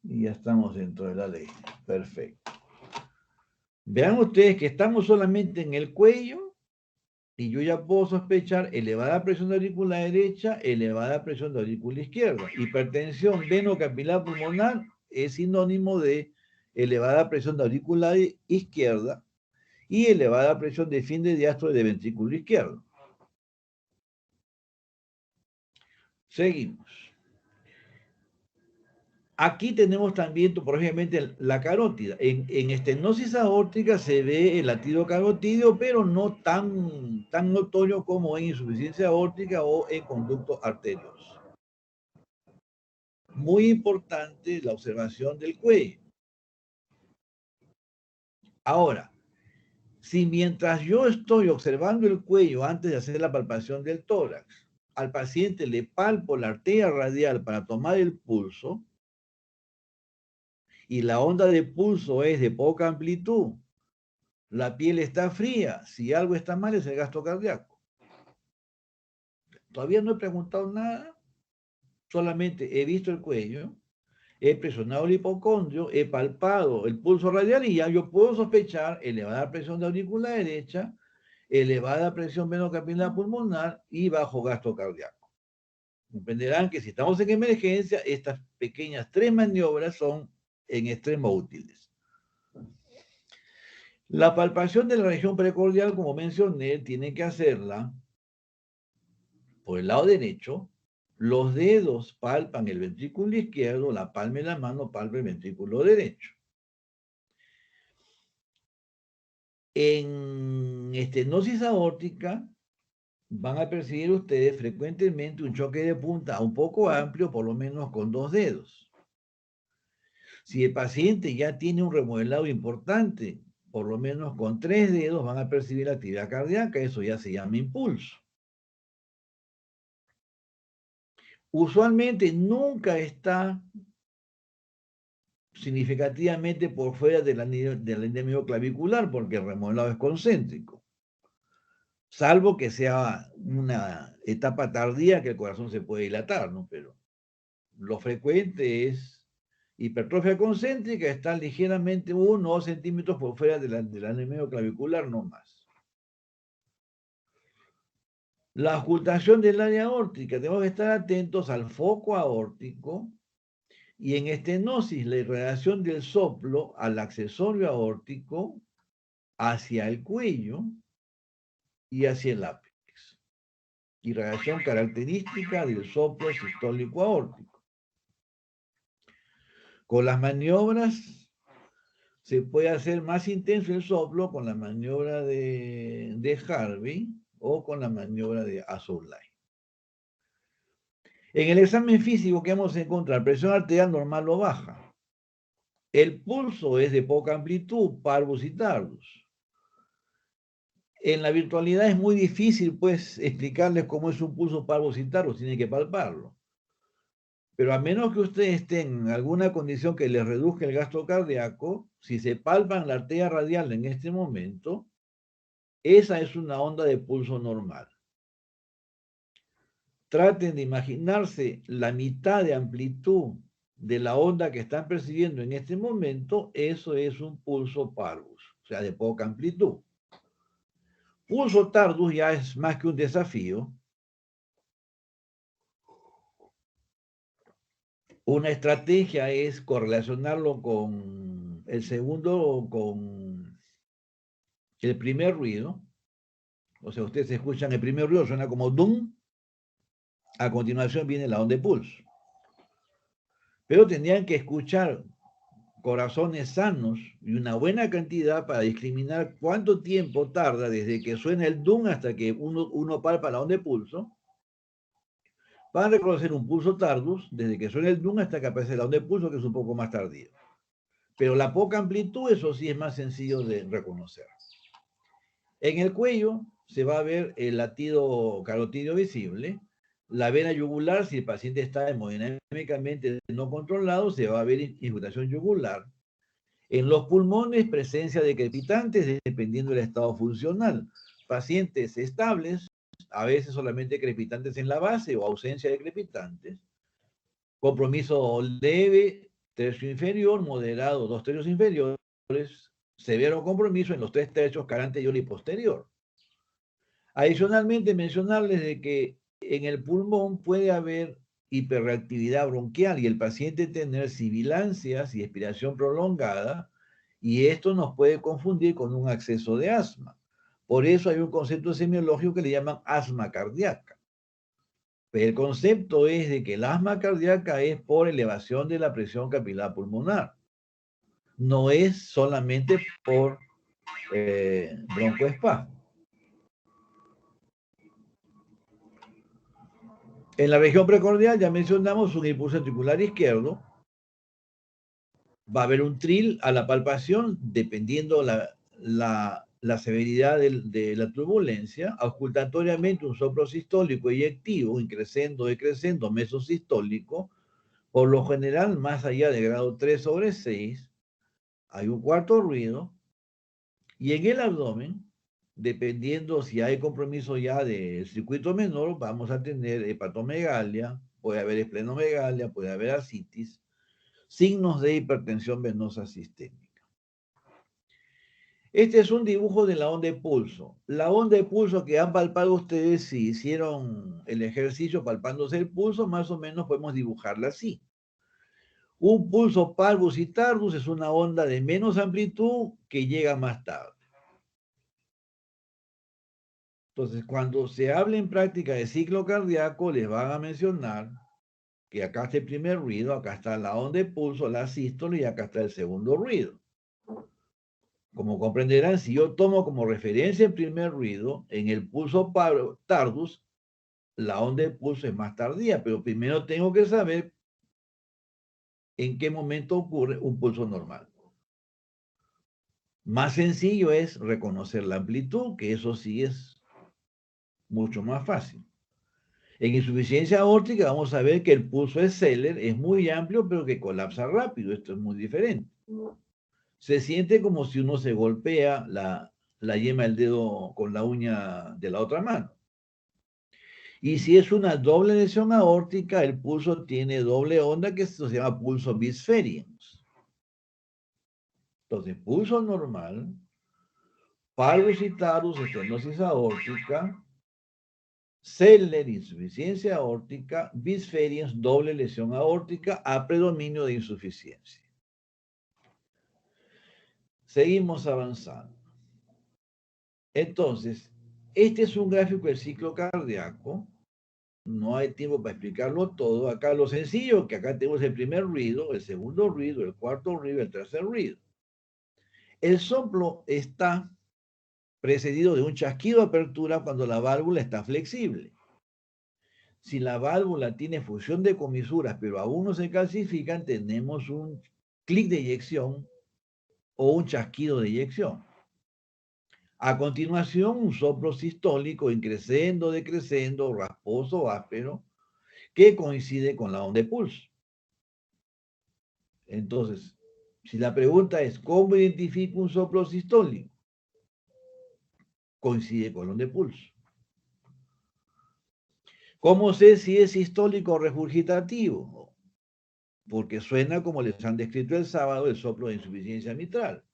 Y ya estamos dentro de la ley. Perfecto. Vean ustedes que estamos solamente en el cuello y yo ya puedo sospechar elevada presión de aurícula derecha, elevada presión de aurícula izquierda. Hipertensión venocapilar pulmonar es sinónimo de elevada presión de aurícula izquierda y elevada presión de fin de diástole de ventrículo izquierdo. Seguimos. Aquí tenemos también, por ejemplo, la carótida. En estenosis aórtica se ve el latido carotídeo, pero no tan notorio como en insuficiencia aórtica o en conductos arteriosos. Muy importante la observación del cuello. Ahora, si mientras yo estoy observando el cuello antes de hacer la palpación del tórax, al paciente le palpo la arteria radial para tomar el pulso, y la onda de pulso es de poca amplitud, la piel está fría, si algo está mal es el gasto cardíaco. Todavía no he preguntado nada, solamente he visto el cuello, he presionado el hipocondrio, he palpado el pulso radial y ya yo puedo sospechar elevada presión de aurícula derecha, elevada presión venocapilar pulmonar y bajo gasto cardíaco. Comprenderán que si estamos en emergencia, estas pequeñas 3 maniobras son en extremo útiles. La palpación de la región precordial, como mencioné, tiene que hacerla por el lado derecho. Los dedos palpan el ventrículo izquierdo, la palma de la mano palpa el ventrículo derecho. En estenosis aórtica van a percibir ustedes frecuentemente un choque de punta un poco amplio, por lo menos con 2 dedos. Si el paciente ya tiene un remodelado importante, por lo menos con 3 dedos van a percibir la actividad cardíaca, eso ya se llama impulso. Usualmente nunca está significativamente por fuera de la línea mioclavicular porque el remodelado es concéntrico, salvo que sea una etapa tardía que el corazón se puede dilatar, ¿no? Pero lo frecuente es hipertrofia concéntrica, está ligeramente 1 o 2 centímetros por fuera de la línea mioclavicular, no más. La ocultación del área aórtica, tenemos que estar atentos al foco aórtico y en estenosis la irradiación del soplo al accesorio aórtico hacia el cuello y hacia el ápex. Irradiación característica del soplo sistólico aórtico. Con las maniobras se puede hacer más intenso el soplo con la maniobra de Harvey o con la maniobra de Azulay. En el examen físico que vamos a encontrar, presión arterial normal o baja. El pulso es de poca amplitud, parvus y tardus. En la virtualidad es muy difícil, pues, explicarles cómo es un pulso parvus y tardus, tienen que palparlo. Pero a menos que ustedes estén en alguna condición que les reduzca el gasto cardíaco, si se palpan la arteria radial en este momento, esa es una onda de pulso normal. Traten de imaginarse la mitad de amplitud de la onda que están percibiendo en este momento, eso es un pulso parvus, o sea, de poca amplitud. Pulso tardus ya es más que un desafío. Una estrategia es correlacionarlo con el segundo, con el primer ruido. O sea, ustedes escuchan el primer ruido, suena como dum. A continuación viene la onda de pulso. Pero tendrían que escuchar corazones sanos y una buena cantidad para discriminar cuánto tiempo tarda desde que suena el dum hasta que uno palpa la onda de pulso. Van a reconocer un pulso tardus desde que suena el dum hasta que aparece la onda de pulso, que es un poco más tardío. Pero la poca amplitud, eso sí es más sencillo de reconocer. En el cuello se va a ver el latido carotídeo visible. La vena yugular, si el paciente está hemodinámicamente no controlado, se va a ver infiltración yugular. En los pulmones, presencia de crepitantes, dependiendo del estado funcional. Pacientes estables, a veces solamente crepitantes en la base o ausencia de crepitantes. Compromiso leve, tercio inferior, moderado, 2 tercios inferiores, severo compromiso en los 3 tercios, cara anterior y posterior. Adicionalmente, mencionarles de que en el pulmón puede haber hiperreactividad bronquial y el paciente tener sibilancias y expiración prolongada, y esto nos puede confundir con un acceso de asma. Por eso hay un concepto semiológico que le llaman asma cardíaca. Pero el concepto es de que el asma cardíaca es por elevación de la presión capilar pulmonar. No es solamente por broncoespasmo. En la región precordial ya mencionamos un impulso ventricular izquierdo. Va a haber un tril a la palpación dependiendo la severidad de la turbulencia. Auscultatoriamente un soplo sistólico eyectivo, increscendo, decrescendo, mesosistólico. Por lo general, más allá de grado 3/6, hay un cuarto ruido. Y en el abdomen, dependiendo si hay compromiso ya del circuito menor, vamos a tener hepatomegalia, puede haber esplenomegalia, puede haber ascitis, signos de hipertensión venosa sistémica. Este es un dibujo de la onda de pulso. La onda de pulso que han palpado ustedes, si hicieron el ejercicio palpándose el pulso, más o menos podemos dibujarla así. Un pulso parvus y tardus es una onda de menos amplitud que llega más tarde. Entonces, cuando se hable en práctica de ciclo cardíaco, les van a mencionar que acá está el primer ruido, acá está la onda de pulso, la sístole, y acá está el segundo ruido. Como comprenderán, si yo tomo como referencia el primer ruido, en el pulso tardus, la onda de pulso es más tardía, pero primero tengo que saber en qué momento ocurre un pulso normal. Más sencillo es reconocer la amplitud, que eso sí es mucho más fácil. En insuficiencia aórtica vamos a ver que el pulso es Zeller, es muy amplio, pero que colapsa rápido. Esto es muy diferente. Se siente como si uno se golpea la yema del dedo con la uña de la otra mano. Y si es una doble lesión aórtica, el pulso tiene doble onda, que se llama pulso bisferiens. Entonces, pulso normal, parvus y tardus, estenosis aórtica, Zeller, insuficiencia aórtica, bisferiens, doble lesión aórtica, a predominio de insuficiencia. Seguimos avanzando. Entonces, este es un gráfico del ciclo cardíaco. No hay tiempo para explicarlo todo. Acá lo sencillo, que acá tenemos el primer ruido, el segundo ruido, el cuarto ruido, el tercer ruido. El soplo está precedido de un chasquido de apertura cuando la válvula está flexible. Si la válvula tiene fusión de comisuras, pero aún no se calcifican, tenemos un clic de eyección o un chasquido de eyección. A continuación, un soplo sistólico increscendo, decrescendo, rasposo, áspero, que coincide con la onda de pulso. Entonces, si la pregunta es, ¿cómo identifico un soplo sistólico? Coincide con la onda de pulso. ¿Cómo sé si es sistólico o regurgitativo? Porque suena como les han descrito el sábado el soplo de insuficiencia mitral.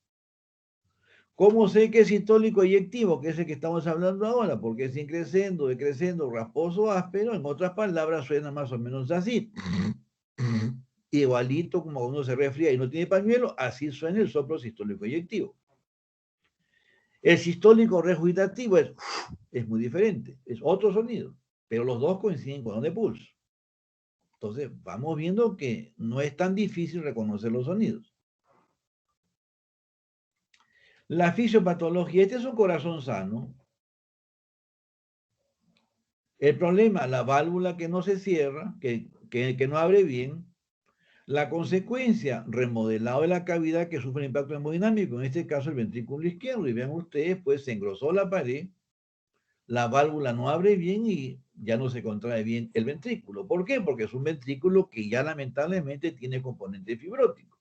¿Cómo sé que es sistólico eyectivo, que es el que estamos hablando ahora? Porque es increscendo, decrescendo, rasposo, áspero. En otras palabras, suena más o menos así. Igualito como cuando uno se resfría y no tiene pañuelo, así suena el soplo sistólico eyectivo. El sistólico regurgitativo es muy diferente, es otro sonido, pero los dos coinciden con onda de pulso. Entonces, vamos viendo que no es tan difícil reconocer los sonidos. La fisiopatología, este es un corazón sano. El problema, la válvula que no se cierra, que no abre bien. La consecuencia, remodelado de la cavidad que sufre impacto hemodinámico, en este caso el ventrículo izquierdo. Y vean ustedes, pues se engrosó la pared, la válvula no abre bien y ya no se contrae bien el ventrículo. ¿Por qué? Porque es un ventrículo que ya lamentablemente tiene componente fibrótico.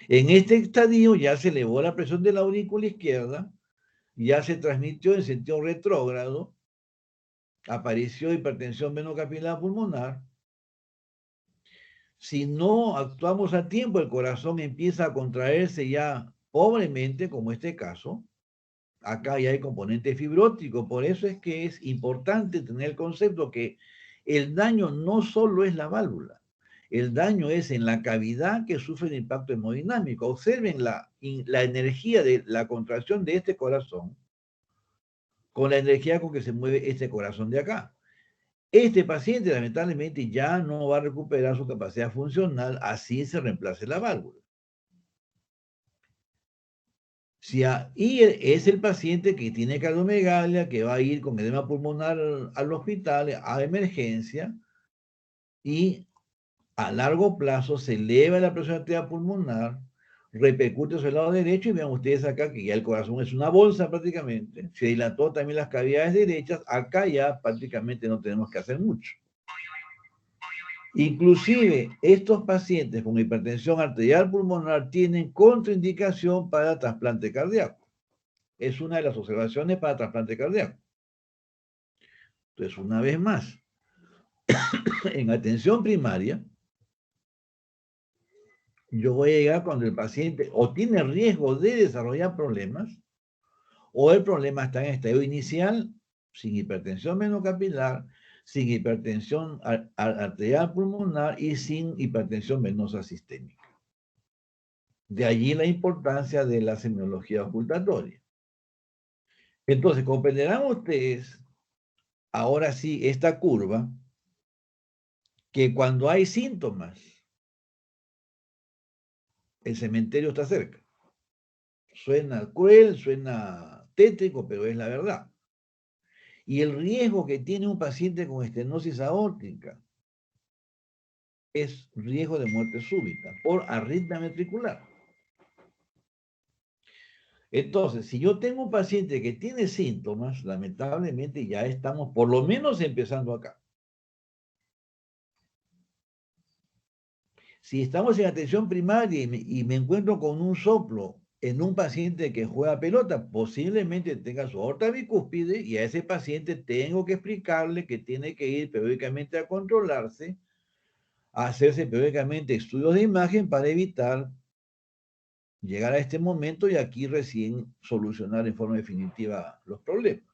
En este estadio ya se elevó la presión de la aurícula izquierda, ya se transmitió en sentido retrógrado, apareció hipertensión venocapilar pulmonar. Si no actuamos a tiempo, el corazón empieza a contraerse ya pobremente, como este caso. Acá ya hay componente fibrótico, por eso es que es importante tener el concepto que el daño no solo es la válvula, el daño es en la cavidad que sufre el impacto hemodinámico. Observen la energía de la contracción de este corazón con la energía con que se mueve este corazón de acá. Este paciente lamentablemente ya no va a recuperar su capacidad funcional, así se reemplace la válvula. Y es el paciente que tiene cardiomegalia, que va a ir con edema pulmonar al hospital, a emergencia, y a largo plazo se eleva la presión arterial pulmonar, repercute sobre el lado derecho, y vean ustedes acá que ya el corazón es una bolsa prácticamente, se dilató también las cavidades derechas, acá ya prácticamente no tenemos que hacer mucho. Inclusive, estos pacientes con hipertensión arterial pulmonar tienen contraindicación para trasplante cardíaco. Es una de las observaciones para trasplante cardíaco. Entonces, una vez más, en atención primaria, yo voy a llegar cuando el paciente o tiene riesgo de desarrollar problemas, o el problema está en estadio inicial, sin hipertensión venocapilar, sin hipertensión arterial pulmonar y sin hipertensión venosa sistémica. De allí la importancia de la semiología ocultatoria. Entonces, comprenderán ustedes, ahora sí, esta curva, que cuando hay síntomas, el cementerio está cerca. Suena cruel, suena tétrico, pero es la verdad. Y el riesgo que tiene un paciente con estenosis aórtica es riesgo de muerte súbita por arritmia ventricular. Entonces, si yo tengo un paciente que tiene síntomas, lamentablemente ya estamos por lo menos empezando acá. Si estamos en atención primaria y me encuentro con un soplo en un paciente que juega pelota, posiblemente tenga su aorta bicúspide y a ese paciente tengo que explicarle que tiene que ir periódicamente a controlarse, a hacerse periódicamente estudios de imagen para evitar llegar a este momento y aquí recién solucionar en forma definitiva los problemas.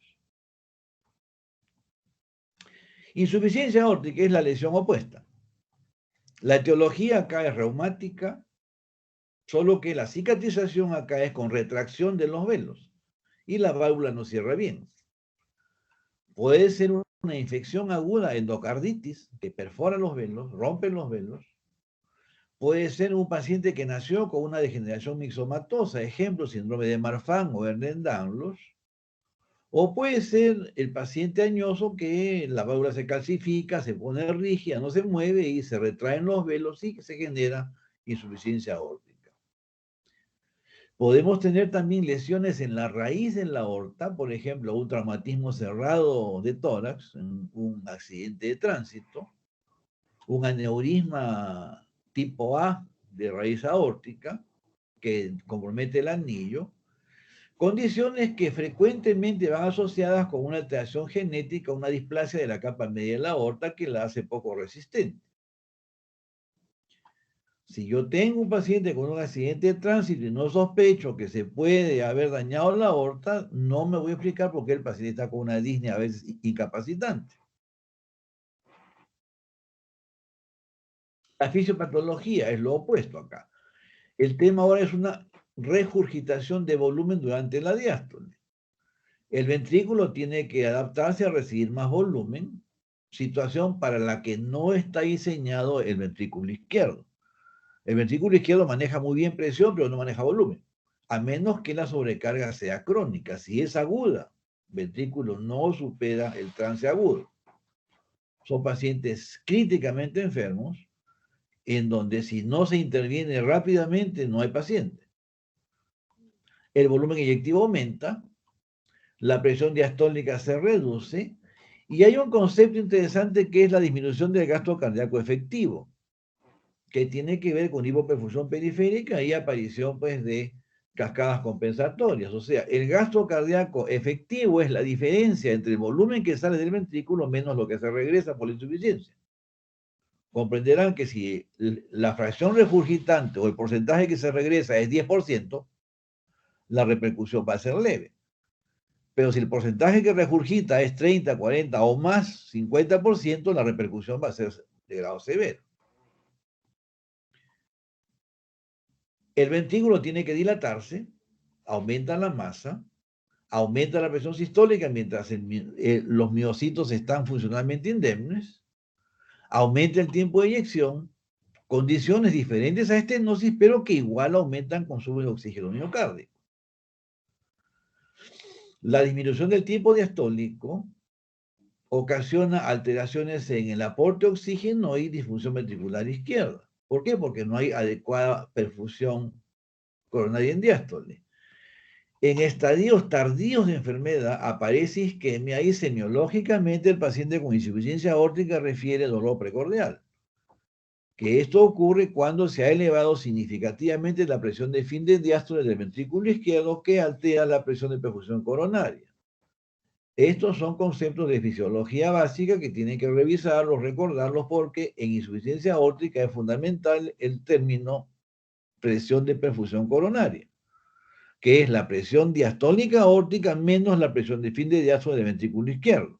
Insuficiencia aórtica es la lesión opuesta. La etiología acá es reumática, solo que la cicatrización acá es con retracción de los velos y la válvula no cierra bien. Puede ser una infección aguda, endocarditis, que perfora los velos, rompe los velos. Puede ser un paciente que nació con una degeneración mixomatosa, ejemplo, síndrome de Marfan o Erdős-Danlos. O puede ser el paciente añoso que la válvula se calcifica, se pone rígida, no se mueve y se retraen los velos y se genera insuficiencia aórtica. Podemos tener también lesiones en la raíz de la aorta, por ejemplo, un traumatismo cerrado de tórax, un accidente de tránsito, un aneurisma tipo A de raíz aórtica que compromete el anillo, condiciones que frecuentemente van asociadas con una alteración genética, una displasia de la capa media de la aorta que la hace poco resistente. Si yo tengo un paciente con un accidente de tránsito y no sospecho que se puede haber dañado la aorta, no me voy a explicar por qué el paciente está con una disnea a veces incapacitante. La fisiopatología es lo opuesto acá. El tema ahora es una regurgitación de volumen durante la diástole. El ventrículo tiene que adaptarse a recibir más volumen, situación para la que no está diseñado el ventrículo izquierdo. El ventrículo izquierdo maneja muy bien presión, pero no maneja volumen, a menos que la sobrecarga sea crónica. Si es aguda, el ventrículo no supera el trance agudo. Son pacientes críticamente enfermos, en donde si no se interviene rápidamente, no hay paciente. El volumen inyectivo aumenta, la presión diastólica se reduce, y hay un concepto interesante que es la disminución del gasto cardíaco efectivo, que tiene que ver con hipoperfusión periférica y aparición pues, de cascadas compensatorias. O sea, el gasto cardíaco efectivo es la diferencia entre el volumen que sale del ventrículo menos lo que se regresa por la insuficiencia. Comprenderán que si la fracción regurgitante o el porcentaje que se regresa es 10%, la repercusión va a ser leve. Pero si el porcentaje que regurgita es 30, 40 o más, 50%, la repercusión va a ser de grado severo. El ventrículo tiene que dilatarse, aumenta la masa, aumenta la presión sistólica mientras los miocitos están funcionalmente indemnes, aumenta el tiempo de eyección, condiciones diferentes a estenosis, pero que igual aumentan consumo de oxígeno miocárdico. La disminución del tiempo diastólico ocasiona alteraciones en el aporte de oxígeno y disfunción ventricular izquierda. ¿Por qué? Porque no hay adecuada perfusión coronaria en diástole. En estadios tardíos de enfermedad aparece isquemia y semiológicamente el paciente con insuficiencia aórtica refiere dolor precordial. Que esto ocurre cuando se ha elevado significativamente la presión de fin de diástole del ventrículo izquierdo que altera la presión de perfusión coronaria. Estos son conceptos de fisiología básica que tienen que revisarlos, recordarlos, porque en insuficiencia aórtica es fundamental el término presión de perfusión coronaria, que es la presión diastólica aórtica menos la presión de fin de diástole del ventrículo izquierdo.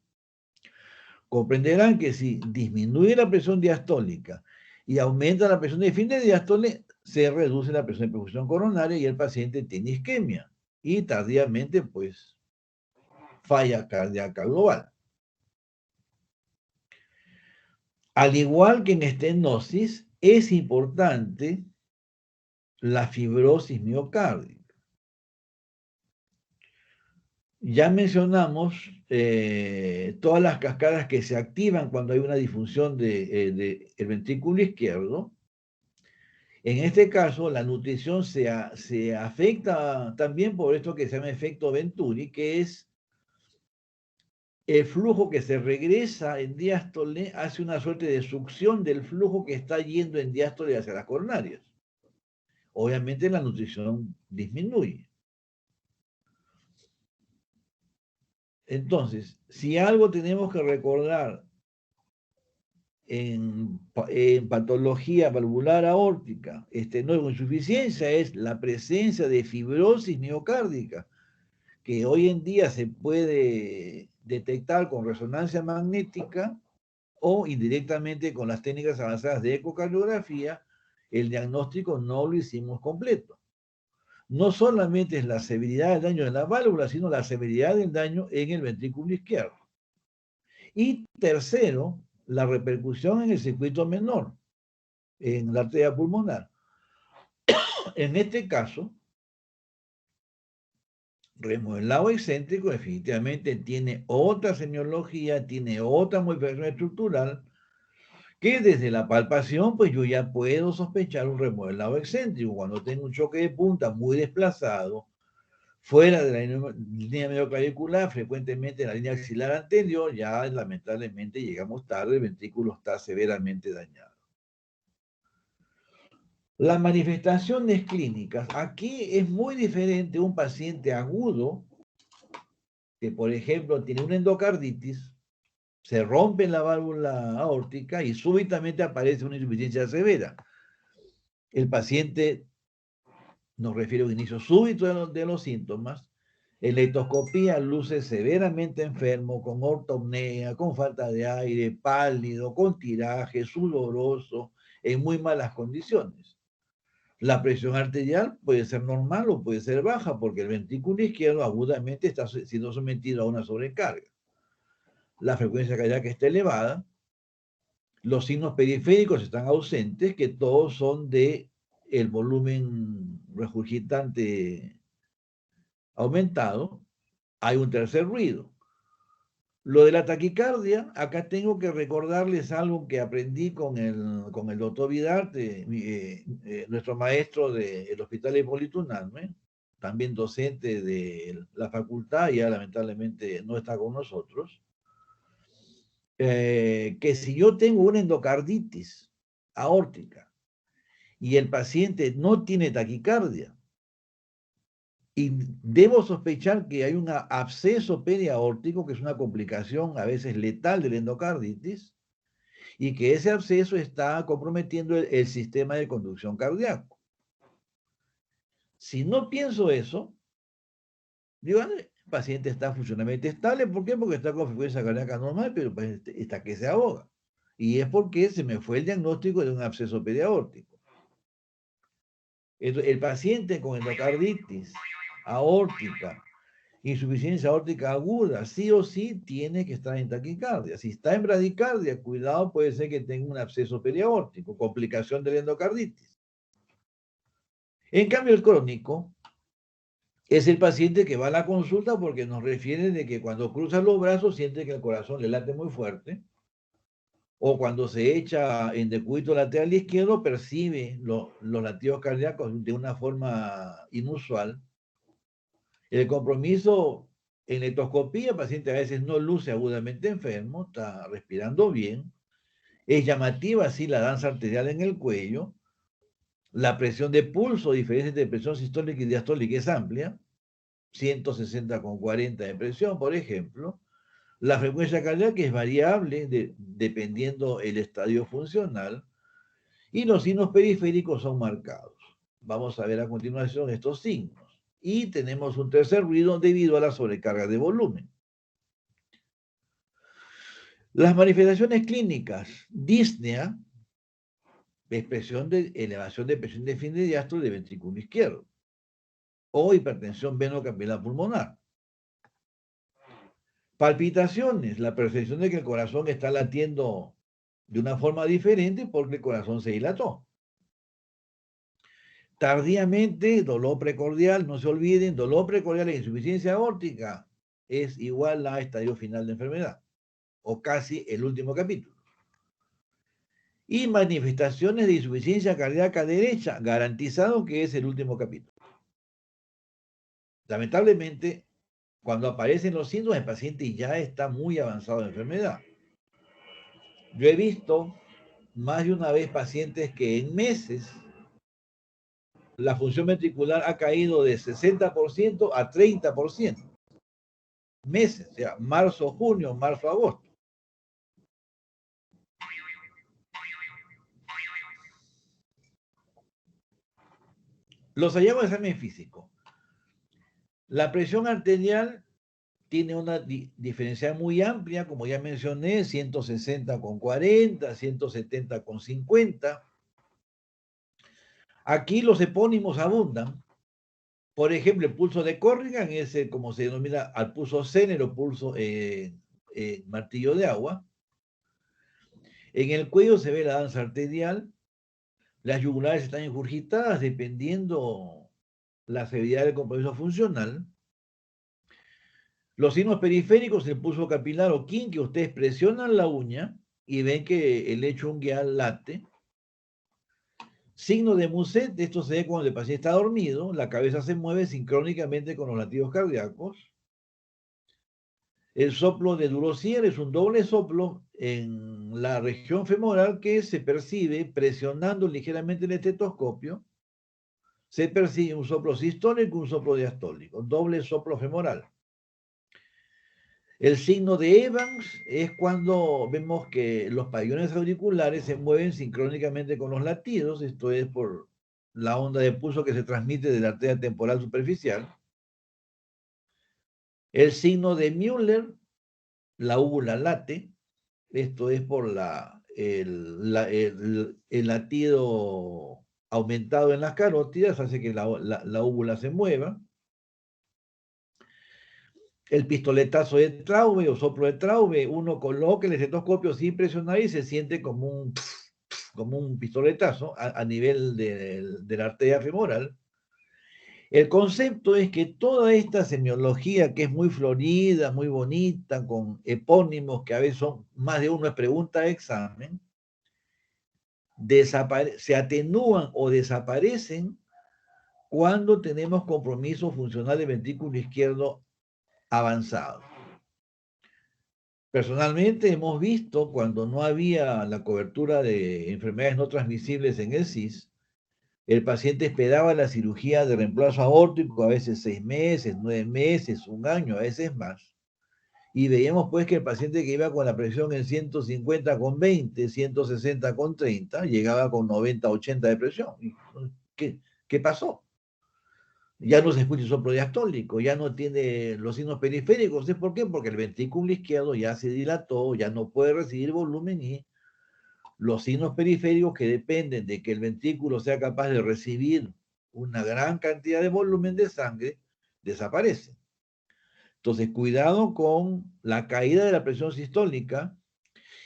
Comprenderán que si disminuye la presión diastólica y aumenta la presión de fin de diástole, se reduce la presión de perfusión coronaria y el paciente tiene isquemia y tardíamente, pues, falla cardíaca global. Al igual que en estenosis, es importante la fibrosis miocárdica. Ya mencionamos todas las cascadas que se activan cuando hay una disfunción del ventrículo izquierdo. En este caso, la nutrición se afecta también por esto que se llama efecto Venturi, que es el flujo que se regresa en diástole hace una suerte de succión del flujo que está yendo en diástole hacia las coronarias. Obviamente la nutrición disminuye. Entonces, si algo tenemos que recordar en patología valvular aórtica, no, insuficiencia, es la presencia de fibrosis miocárdica, que hoy en día se puede detectar con resonancia magnética o indirectamente con las técnicas avanzadas de ecocardiografía. El diagnóstico no lo hicimos completo. No solamente es la severidad del daño en la válvula, sino la severidad del daño en el ventrículo izquierdo. Y tercero, la repercusión en el circuito menor, en la arteria pulmonar. En este caso, remodelado excéntrico definitivamente tiene otra semiología, tiene otra modificación estructural, que desde la palpación, pues yo ya puedo sospechar un remodelado excéntrico. Cuando tengo un choque de punta muy desplazado, fuera de la línea medioclavicular, frecuentemente en la línea axilar anterior, ya lamentablemente llegamos tarde, el ventrículo está severamente dañado. Las manifestaciones clínicas, aquí es muy diferente un paciente agudo, que por ejemplo tiene una endocarditis, se rompe la válvula aórtica y súbitamente aparece una insuficiencia severa. El paciente nos refiere a un inicio súbito de los síntomas. En la ectoscopía luce severamente enfermo, con ortopnea, con falta de aire, pálido, con tiraje, sudoroso, en muy malas condiciones. La presión arterial puede ser normal o puede ser baja, porque el ventrículo izquierdo agudamente está siendo sometido a una sobrecarga. La frecuencia cardíaca está elevada, los signos periféricos están ausentes, que todos son de el volumen regurgitante aumentado. Hay un tercer ruido. Lo de la taquicardia, acá tengo que recordarles algo que aprendí con el doctor Vidarte, nuestro maestro del Hospital Hipólito Unanue, también docente de la facultad, ya lamentablemente no está con nosotros, que si yo tengo una endocarditis aórtica y el paciente no tiene taquicardia, y debo sospechar que hay un absceso periaórtico, que es una complicación a veces letal de la endocarditis, y que ese absceso está comprometiendo el sistema de conducción cardíaco. Si no pienso eso, digo, el paciente está funcionalmente estable. ¿Por qué? Porque está con frecuencia cardíaca normal, pero pues está que se ahoga. Y es porque se me fue el diagnóstico de un absceso periaórtico. El paciente con endocarditis aórtica, insuficiencia aórtica aguda, sí o sí tiene que estar en taquicardia. Si está en bradicardia, cuidado, puede ser que tenga un absceso periaórtico, complicación de la endocarditis. En cambio, el crónico es el paciente que va a la consulta porque nos refiere de que cuando cruza los brazos siente que el corazón le late muy fuerte, o cuando se echa en decúbito lateral izquierdo percibe los latidos cardíacos de una forma inusual. El compromiso en ectoscopía, el paciente a veces no luce agudamente enfermo, está respirando bien. Es llamativa, sí, la danza arterial en el cuello. La presión de pulso, diferencia entre presión sistólica y diastólica, es amplia. 160/40 de presión, por ejemplo. La frecuencia cardíaca es variable dependiendo el estadio funcional. Y los signos periféricos son marcados. Vamos a ver a continuación estos signos. Y tenemos un tercer ruido debido a la sobrecarga de volumen. Las manifestaciones clínicas, disnea, expresión de elevación de presión de fin de diástole de ventrículo izquierdo, o hipertensión venocapilar pulmonar. Palpitaciones, la percepción de que el corazón está latiendo de una forma diferente porque el corazón se dilató. Tardíamente, dolor precordial, no se olviden, dolor precordial e insuficiencia aórtica es igual a estadio final de enfermedad, o casi el último capítulo. Y manifestaciones de insuficiencia cardíaca derecha, garantizado que es el último capítulo. Lamentablemente, cuando aparecen los síntomas, el paciente ya está muy avanzado de enfermedad. Yo he visto más de una vez pacientes que en meses la función ventricular ha caído de 60% a 30%. Meses, o sea, marzo, junio, marzo, agosto. Los hallazgos de examen físico. La presión arterial tiene una diferencial muy amplia, como ya mencioné, 160/40, 170/50. Aquí los epónimos abundan. Por ejemplo, el pulso de Corrigan es como se denomina al pulso Zener o pulso martillo de agua. En el cuello se ve la danza arterial. Las yugulares están ingurgitadas dependiendo la severidad del compromiso funcional. Los signos periféricos, el pulso capilar o quinquio, ustedes presionan la uña y ven que el lecho ungueal late. Signo de Muset, esto se ve cuando el paciente está dormido, la cabeza se mueve sincrónicamente con los latidos cardíacos. El soplo de Durosier es un doble soplo en la región femoral que se percibe presionando ligeramente el estetoscopio. Se percibe un soplo sistólico y un soplo diastólico, doble soplo femoral. El signo de Evans es cuando vemos que los pabellones auriculares se mueven sincrónicamente con los latidos, esto es por la onda de pulso que se transmite de la arteria temporal superficial. El signo de Müller, la úvula late, esto es por el latido aumentado en las carótidas, hace que la úvula se mueva. El pistoletazo de Traube o soplo de Traube, uno coloca el estetoscopio sin presionar y se siente como un pistoletazo a nivel de la arteria femoral. El concepto es que toda esta semiología que es muy florida, muy bonita, con epónimos que a veces son más de uno es pregunta de examen, se atenúan o desaparecen cuando tenemos compromiso funcional del ventrículo izquierdo avanzado. Personalmente hemos visto cuando no había la cobertura de enfermedades no transmisibles en el CIS, el paciente esperaba la cirugía de reemplazo aórtico, a veces 6 meses, 9 meses, un año, a veces más. Y veíamos pues que el paciente que iba con la presión en 150/20, 160/30, llegaba con 90/80 de presión. ¿Qué pasó? Ya no se escucha el soplo diastólico, ya no tiene los signos periféricos. ¿Es por qué? Porque el ventrículo izquierdo ya se dilató, ya no puede recibir volumen y los signos periféricos que dependen de que el ventrículo sea capaz de recibir una gran cantidad de volumen de sangre, desaparecen. Entonces, cuidado con la caída de la presión sistólica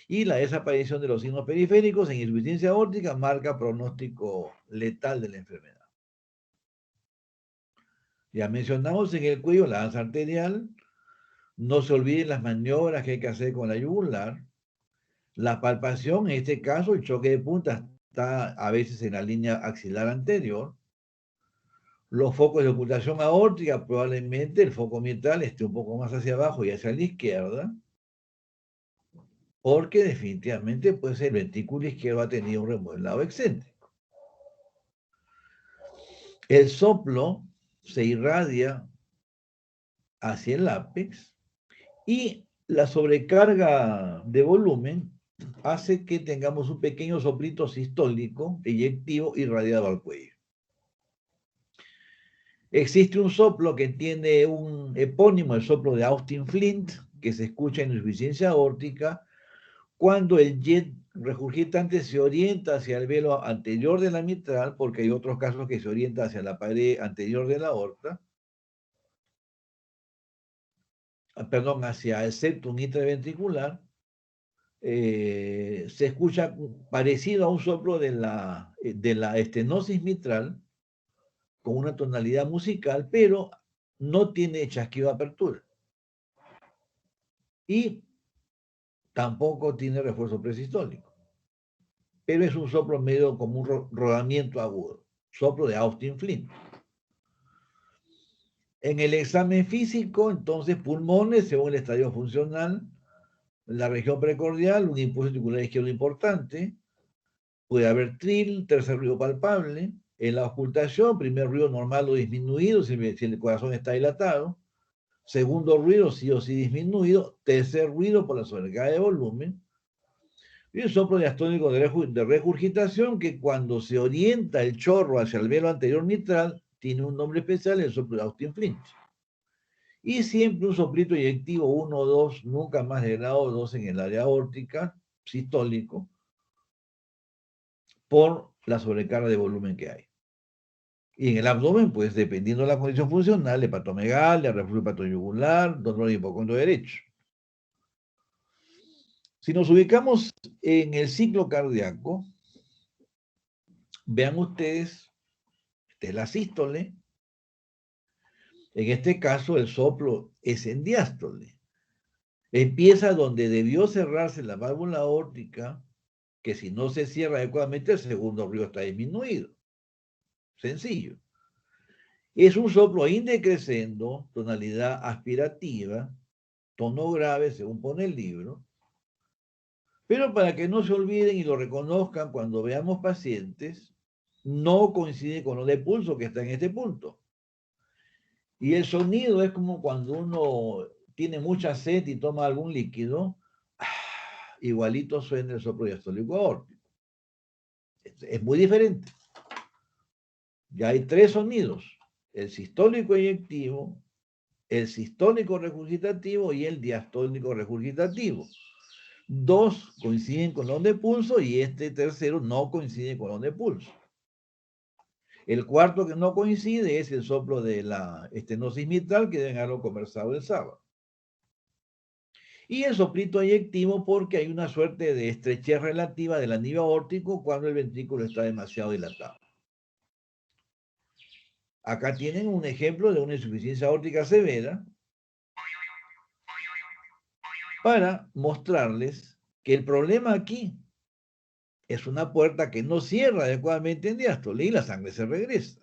y la desaparición de los signos periféricos en insuficiencia aórtica marca pronóstico letal de la enfermedad. Ya mencionamos en el cuello la danza arterial. No se olviden las maniobras que hay que hacer con la yugular. La palpación, en este caso, el choque de punta está a veces en la línea axilar anterior. Los focos de ocultación aórtica, probablemente el foco mitral esté un poco más hacia abajo y hacia la izquierda, porque definitivamente pues, el ventrículo izquierdo ha tenido un remodelado excéntrico. El soplo se irradia hacia el ápex y la sobrecarga de volumen hace que tengamos un pequeño soplito sistólico eyectivo irradiado al cuello. Existe un soplo que tiene un epónimo, el soplo de Austin Flint, que se escucha en insuficiencia aórtica, cuando el jet regurgitante se orienta hacia el velo anterior de la mitral, porque hay otros casos que se orienta hacia la pared anterior de la aorta, perdón, hacia el septum intraventricular, se escucha parecido a un soplo de la estenosis mitral, con una tonalidad musical, pero no tiene chasquido de apertura. Y tampoco tiene refuerzo presistólico. Pero es un soplo medio como un rodamiento agudo. Soplo de Austin Flint. En el examen físico, entonces, pulmones, según el estadio funcional, la región precordial, un impulso articular izquierdo importante, puede haber tril, tercer ruido palpable. En la ocultación, primer ruido normal o disminuido si el corazón está dilatado. Segundo ruido, sí o sí disminuido. Tercer ruido por la sobrecarga de volumen. Y un soplo diastónico de regurgitación que cuando se orienta el chorro hacia el velo anterior mitral, tiene un nombre especial, el soplo de Austin Flint. Y siempre un soplito eyectivo 1 o 2, nunca más de grado 2 en el área aórtica, sistólico, por la sobrecarga de volumen que hay. Y en el abdomen, pues dependiendo de la condición funcional, hepatomegalia, reflujo hepatoyugular, dolor de hipocondrio derecho. Si nos ubicamos en el ciclo cardíaco, vean ustedes, esta es la sístole, En este caso, el soplo es en diástole. Empieza donde debió cerrarse la válvula aórtica, que si no se cierra adecuadamente, el segundo ruido está disminuido. Sencillo. Es un soplo indecrescendo, tonalidad aspirativa, tono grave, según pone el libro. Pero para que no se olviden y lo reconozcan cuando veamos pacientes, no coincide con lo de pulso que está en este punto. Y el sonido es como cuando uno tiene mucha sed y toma algún líquido, igualito suena el soplo diastólico aórtico. Es muy diferente. Ya hay tres sonidos: el sistólico eyectivo, el sistólico regurgitativo y el diastólico regurgitativo. Dos coinciden con la onda de pulso y este tercero no coincide con la onda de pulso. El cuarto que no coincide es el soplo de la estenosis mitral, que deben haberlo conversado el sábado. Y el soplito eyectivo porque hay una suerte de estrechez relativa del anillo aórtico cuando el ventrículo está demasiado dilatado. Acá tienen un ejemplo de una insuficiencia aórtica severa para mostrarles que el problema aquí es una puerta que no cierra adecuadamente en diástole y la sangre se regresa.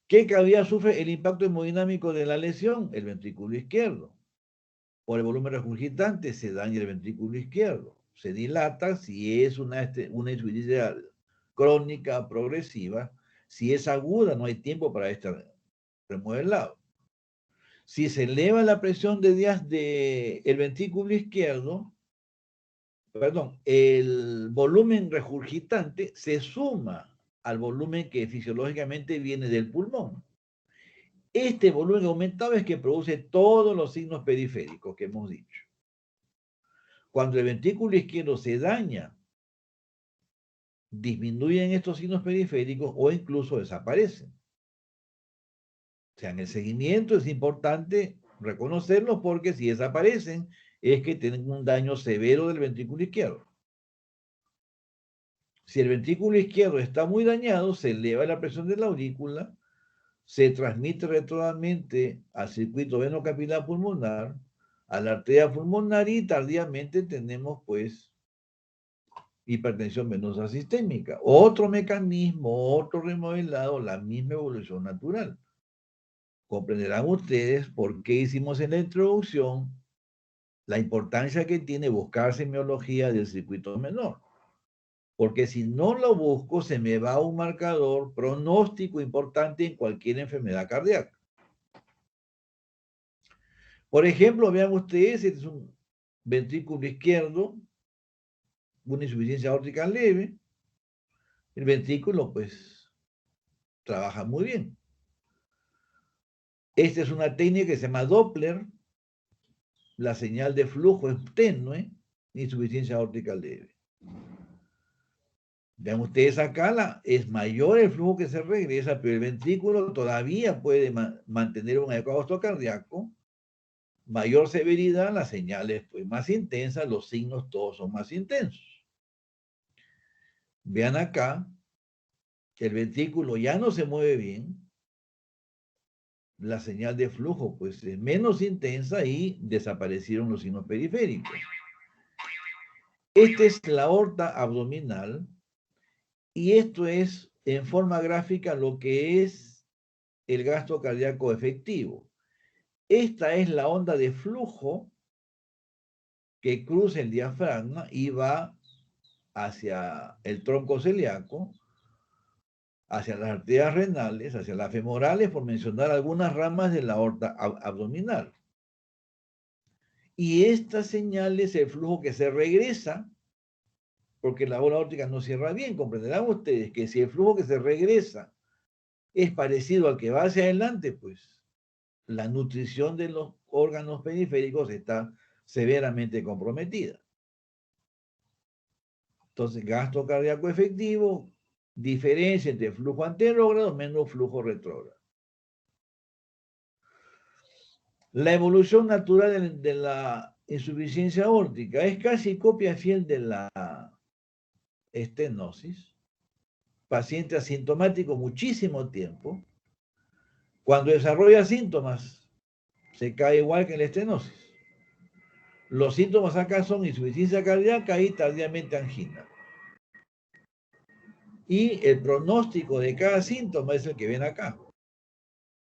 ¿Qué cavidad sufre el impacto hemodinámico de la lesión? El ventrículo izquierdo. Por el volumen regurgitante se daña el ventrículo izquierdo. Se dilata si es una insuficiencia crónica progresiva. Si es aguda, no hay tiempo para estar remodelado. Si se eleva la presión de el ventrículo izquierdo, perdón, el volumen regurgitante se suma al volumen que fisiológicamente viene del pulmón. Este volumen aumentado es que produce todos los signos periféricos que hemos dicho. Cuando el ventrículo izquierdo se daña, disminuyen estos signos periféricos o incluso desaparecen. O sea, en el seguimiento es importante reconocerlos porque si desaparecen es que tienen un daño severo del ventrículo izquierdo. Si el ventrículo izquierdo está muy dañado, se eleva la presión de la aurícula, se transmite retrógradamente al circuito venocapilar pulmonar, a la arteria pulmonar y tardíamente tenemos pues hipertensión venosa sistémica. Otro mecanismo, otro remodelado, la misma evolución natural. Comprenderán ustedes por qué hicimos en la introducción la importancia que tiene buscar semiología del circuito menor. Porque si no lo busco, se me va un marcador pronóstico importante en cualquier enfermedad cardíaca. Por ejemplo, vean ustedes, este es un ventrículo izquierdo, una insuficiencia aórtica leve. El ventrículo, pues, trabaja muy bien. Esta es una técnica que se llama Doppler. La señal de flujo es tenue, insuficiencia aórtica leve. Vean ustedes acá, es mayor el flujo que se regresa, pero el ventrículo todavía puede mantener un adecuado gasto cardíaco. Mayor severidad, la señal es pues, más intensa, los signos todos son más intensos. Vean acá, que el ventrículo ya no se mueve bien, la señal de flujo pues es menos intensa y desaparecieron los signos periféricos. Esta es la aorta abdominal y esto es en forma gráfica lo que es el gasto cardíaco efectivo. Esta es la onda de flujo que cruza el diafragma y va hacia el tronco celíaco, hacia las arterias renales, hacia las femorales, por mencionar algunas ramas de la aorta abdominal. Y esta señal es el flujo que se regresa, porque la bola aórtica no cierra bien. Comprenderán ustedes que si el flujo que se regresa es parecido al que va hacia adelante, pues la nutrición de los órganos periféricos está severamente comprometida. Entonces, gasto cardíaco efectivo, diferencia entre flujo anterógrado menos flujo retrógrado. La evolución natural de la insuficiencia aórtica es casi copia fiel de la estenosis. Paciente asintomático muchísimo tiempo, Cuando desarrolla síntomas, se cae igual que en la estenosis. Los síntomas acá son insuficiencia cardíaca y tardíamente angina. Y el pronóstico de cada síntoma es el que ven acá.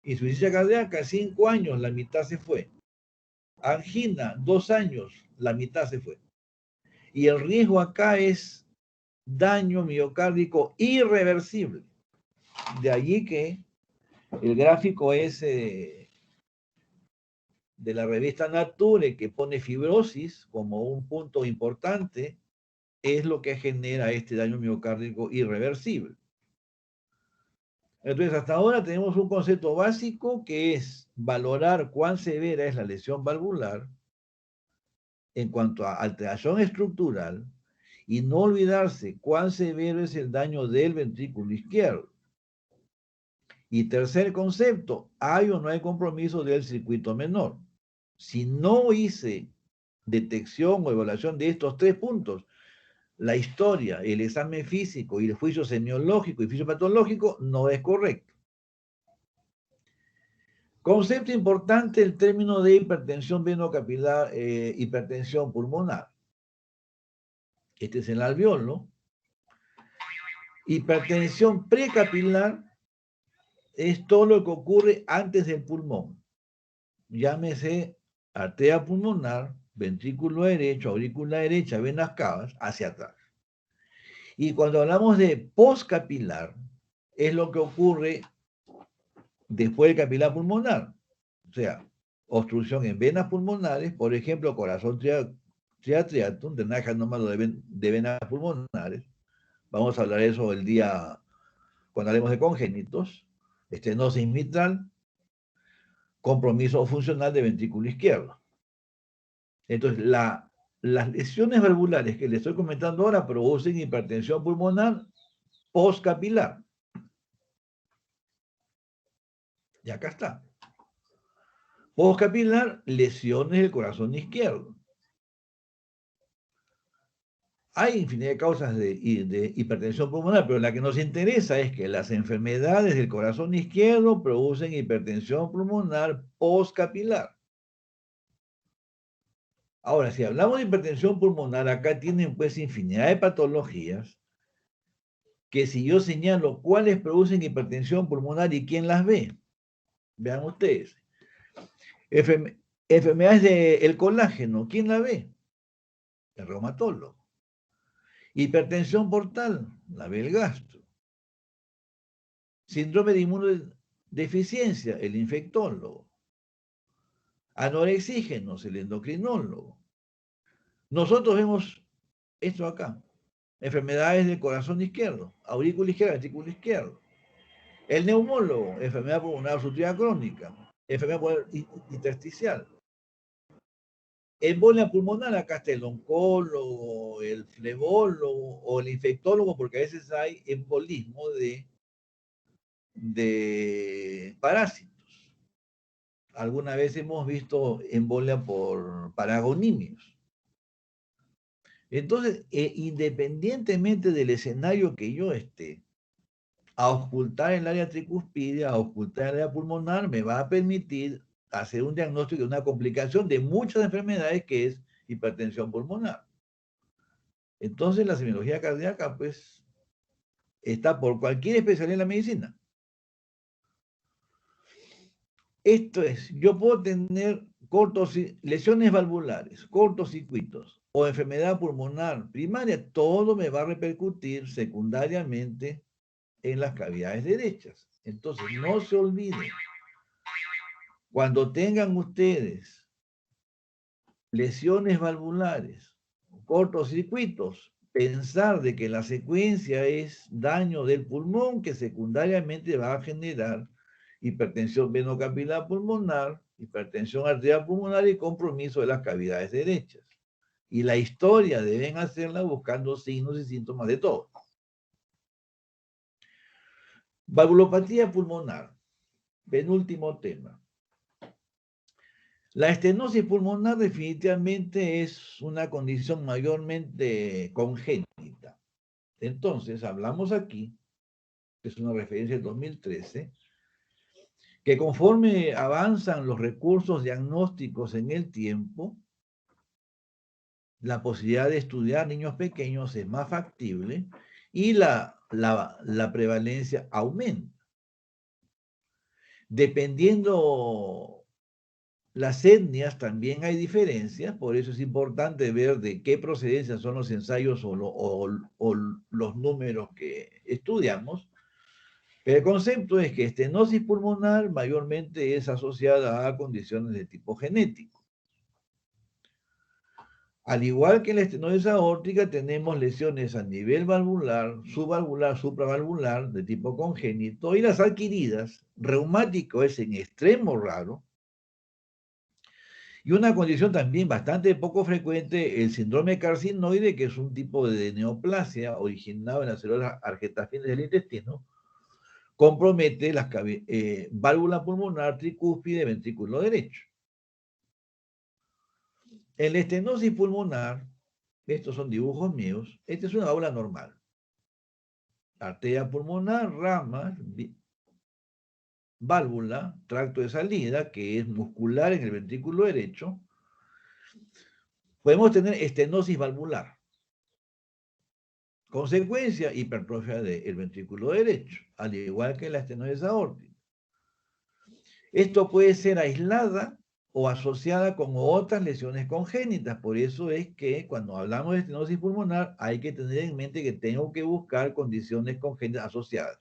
Insuficiencia cardíaca, 5 años, la mitad se fue. Angina, 2 años, la mitad se fue. Y el riesgo acá es daño miocárdico irreversible. De allí que el gráfico es de la revista Nature, que pone fibrosis como un punto importante, es lo que genera este daño miocárdico irreversible. Entonces, hasta ahora tenemos un concepto básico que es valorar cuán severa es la lesión valvular en cuanto a alteración estructural y no olvidarse cuán severo es el daño del ventrículo izquierdo. Y tercer concepto, hay o no hay compromiso del circuito menor. Si no hice detección o evaluación de estos 3 puntos, la historia, el examen físico y el juicio semiológico y fisiopatológico no es correcto. Concepto importante, el término de hipertensión venocapilar, hipertensión pulmonar. Este es el alveolo. Hipertensión precapilar es todo lo que ocurre antes del pulmón. Llámese arteria pulmonar, ventrículo derecho, aurícula derecha, venas cavas, hacia atrás. Y cuando hablamos de poscapilar, es lo que ocurre después del capilar pulmonar. O sea, obstrucción en venas pulmonares, por ejemplo, corazón triatriatum, drenaje anómalo de venas pulmonares. Vamos a hablar de eso el día cuando hablemos de congénitos. Estenosis mitral, compromiso funcional de ventrículo izquierdo. Entonces, las lesiones valvulares que les estoy comentando ahora producen hipertensión pulmonar postcapilar. Y acá está. Postcapilar, lesiones del corazón izquierdo. Hay infinidad de causas de hipertensión pulmonar, pero la que nos interesa es que las enfermedades del corazón izquierdo producen hipertensión pulmonar postcapilar. Ahora, si hablamos de hipertensión pulmonar, acá tienen pues infinidad de patologías que si yo señalo cuáles producen hipertensión pulmonar y quién las ve, vean ustedes. Enfermedades del colágeno, ¿quién la ve? El reumatólogo. Hipertensión portal, la ve el gastro. Síndrome de inmunodeficiencia, el infectólogo. Anorexígenos, el endocrinólogo. Nosotros vemos esto acá. Enfermedades del corazón izquierdo, aurícula izquierda, ventrículo izquierdo. El neumólogo, enfermedad pulmonar obstructiva crónica, enfermedad pulmonar intersticial. Embolia pulmonar, acá está el oncólogo, el flebólogo o el infectólogo, porque a veces hay embolismo de parásitos. Alguna vez hemos visto embolia por paragonimios. Entonces, independientemente del escenario que yo esté, a ocultar el área tricuspidea, a ocultar el área pulmonar, me va a permitir hacer un diagnóstico de una complicación de muchas enfermedades que es hipertensión pulmonar. Entonces, la semiología cardíaca, pues, está por cualquier especialidad en la medicina. Esto es, yo puedo tener lesiones valvulares, cortocircuitos o enfermedad pulmonar primaria, todo me va a repercutir secundariamente en las cavidades derechas. Entonces, no se olviden, cuando tengan ustedes lesiones valvulares, cortocircuitos, pensar de que la secuencia es daño del pulmón que secundariamente va a generar hipertensión venocapilar pulmonar, hipertensión arterial pulmonar y compromiso de las cavidades derechas. Y la historia deben hacerla buscando signos y síntomas de todo. Valvulopatía pulmonar, penúltimo tema. La estenosis pulmonar definitivamente es una condición mayormente congénita. Entonces, hablamos aquí, que es una referencia del 2013, que conforme avanzan los recursos diagnósticos en el tiempo, la posibilidad de estudiar niños pequeños es más factible y la prevalencia aumenta. Dependiendo las etnias, también hay diferencias, por eso es importante ver de qué procedencia son los ensayos o los números que estudiamos. Pero el concepto es que estenosis pulmonar mayormente es asociada a condiciones de tipo genético. Al igual que en la estenosis aórtica, tenemos lesiones a nivel valvular, subvalvular, supravalvular, de tipo congénito, y las adquiridas. Reumático es en extremo raro. Y una condición también bastante poco frecuente, el síndrome carcinoide, que es un tipo de neoplasia originado en las células argetafines del intestino, compromete la válvula pulmonar, tricúspide, ventrículo derecho. En la estenosis pulmonar, estos son dibujos míos, esta es una válvula normal. Arteria pulmonar, ramas, válvula, tracto de salida, que es muscular en el ventrículo derecho. Podemos tener estenosis valvular. Consecuencia, hipertrofia del ventrículo derecho, al igual que la estenosis aórtica. Esto puede ser aislada o asociada con otras lesiones congénitas. Por eso es que cuando hablamos de estenosis pulmonar hay que tener en mente que tengo que buscar condiciones congénitas asociadas.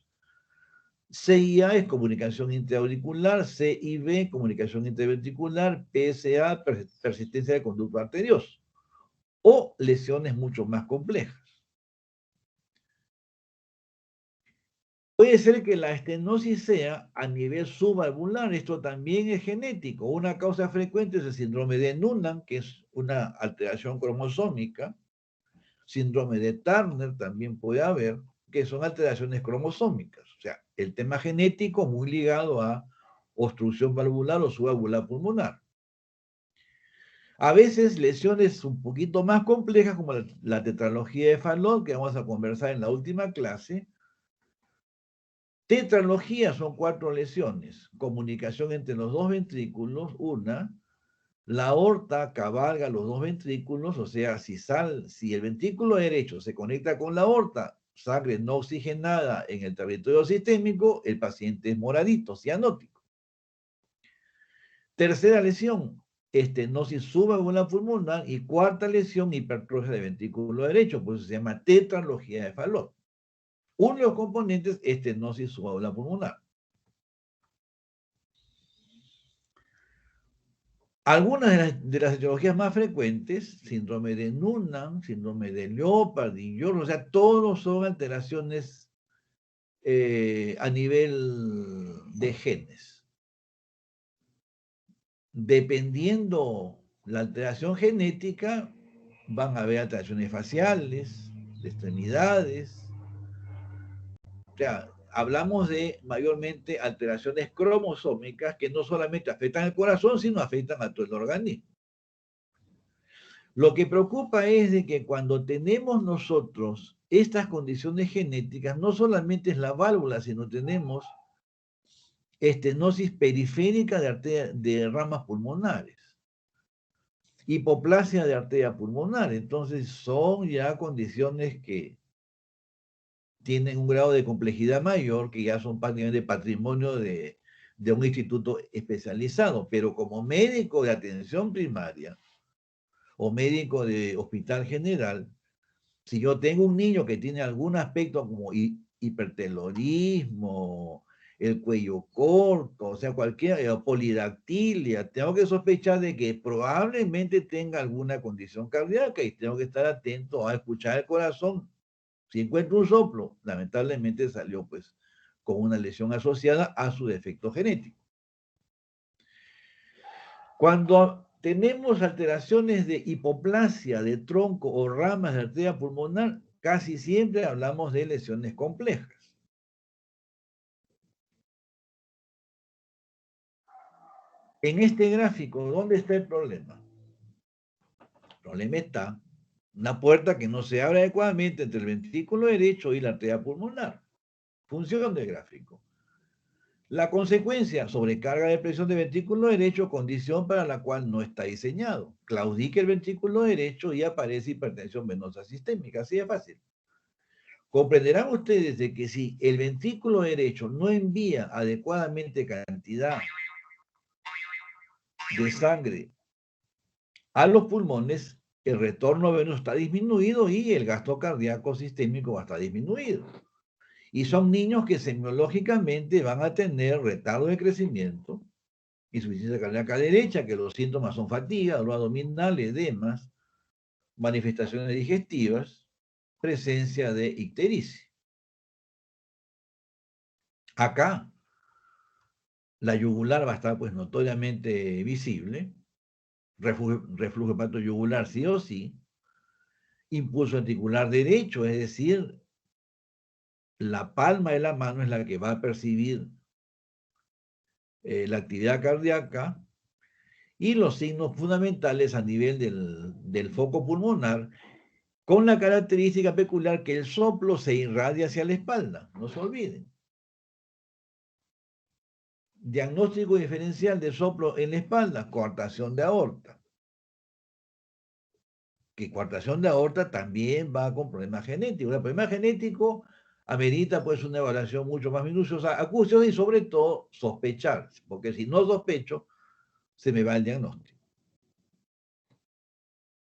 CIA es comunicación intraauricular, CIV, comunicación interventricular, PSA, persistencia de conducto arterioso, o lesiones mucho más complejas. Puede ser que la estenosis sea a nivel subvalvular, esto también es genético. Una causa frecuente es el síndrome de Noonan, que es una alteración cromosómica. Síndrome de Turner también puede haber, que son alteraciones cromosómicas. O sea, el tema genético muy ligado a obstrucción valvular o subvalvular pulmonar. A veces lesiones un poquito más complejas, como la tetralogía de Fallot, que vamos a conversar en la última clase. Tetralogía son 4 lesiones. Comunicación entre los dos ventrículos, una. La aorta cabalga los dos ventrículos, o sea, si el ventrículo derecho se conecta con la aorta, sangre no oxigenada en el territorio sistémico, el paciente es moradito, cianótico. Tercera lesión, estenosis subvalvular pulmonar, y cuarta lesión, hipertrofia del ventrículo derecho, por eso se llama tetralogía de Fallot. Uno de los componentes, estenosis subvalvular pulmonar. Algunas de las etiologías más frecuentes, síndrome de Noonan, síndrome de Leopard y George, o sea, todos son alteraciones a nivel de genes. Dependiendo la alteración genética, van a haber alteraciones faciales, de extremidades. O sea, hablamos de mayormente alteraciones cromosómicas que no solamente afectan al corazón, sino afectan a todo el organismo. Lo que preocupa es de que cuando tenemos nosotros estas condiciones genéticas, no solamente es la válvula, sino tenemos estenosis periférica de ramas pulmonares, hipoplasia de arteria pulmonar. Entonces son ya condiciones que tienen un grado de complejidad mayor, que ya son prácticamente patrimonio de un instituto especializado. Pero como médico de atención primaria o médico de hospital general, si yo tengo un niño que tiene algún aspecto como hipertelorismo, el cuello corto, o sea, cualquier polidactilia, tengo que sospechar de que probablemente tenga alguna condición cardíaca y tengo que estar atento a escuchar el corazón. Si encuentro un soplo, lamentablemente salió pues con una lesión asociada a su defecto genético. Cuando tenemos alteraciones de hipoplasia de tronco o ramas de arteria pulmonar, casi siempre hablamos de lesiones complejas. En este gráfico, ¿dónde está el problema? El problema está en una puerta que no se abre adecuadamente entre el ventrículo derecho y la arteria pulmonar. Función del gráfico. La consecuencia, sobrecarga de presión del ventrículo derecho, condición para la cual no está diseñado. Claudica el ventrículo derecho y aparece hipertensión venosa sistémica, así de fácil. Comprenderán ustedes de que si el ventrículo derecho no envía adecuadamente cantidad de sangre a los pulmones, el retorno venoso está disminuido y el gasto cardíaco sistémico va a estar disminuido. Y son niños que semiológicamente van a tener retardo de crecimiento, insuficiencia cardíaca derecha, que los síntomas son fatiga, dolor abdominal, edemas, manifestaciones digestivas, presencia de ictericia. Acá la yugular va a estar pues notoriamente visible, reflujo hepatoyugular sí o sí, impulso ventricular derecho, es decir, la palma de la mano es la que va a percibir la actividad cardíaca y los signos fundamentales a nivel del foco pulmonar, con la característica peculiar que el soplo se irradia hacia la espalda, no se olviden. Diagnóstico diferencial de soplo en la espalda, coartación de aorta. Que coartación de aorta también va con problemas genéticos. El problema genético amerita pues una evaluación mucho más minuciosa, acuciosa y sobre todo sospechar, porque si no sospecho, se me va el diagnóstico.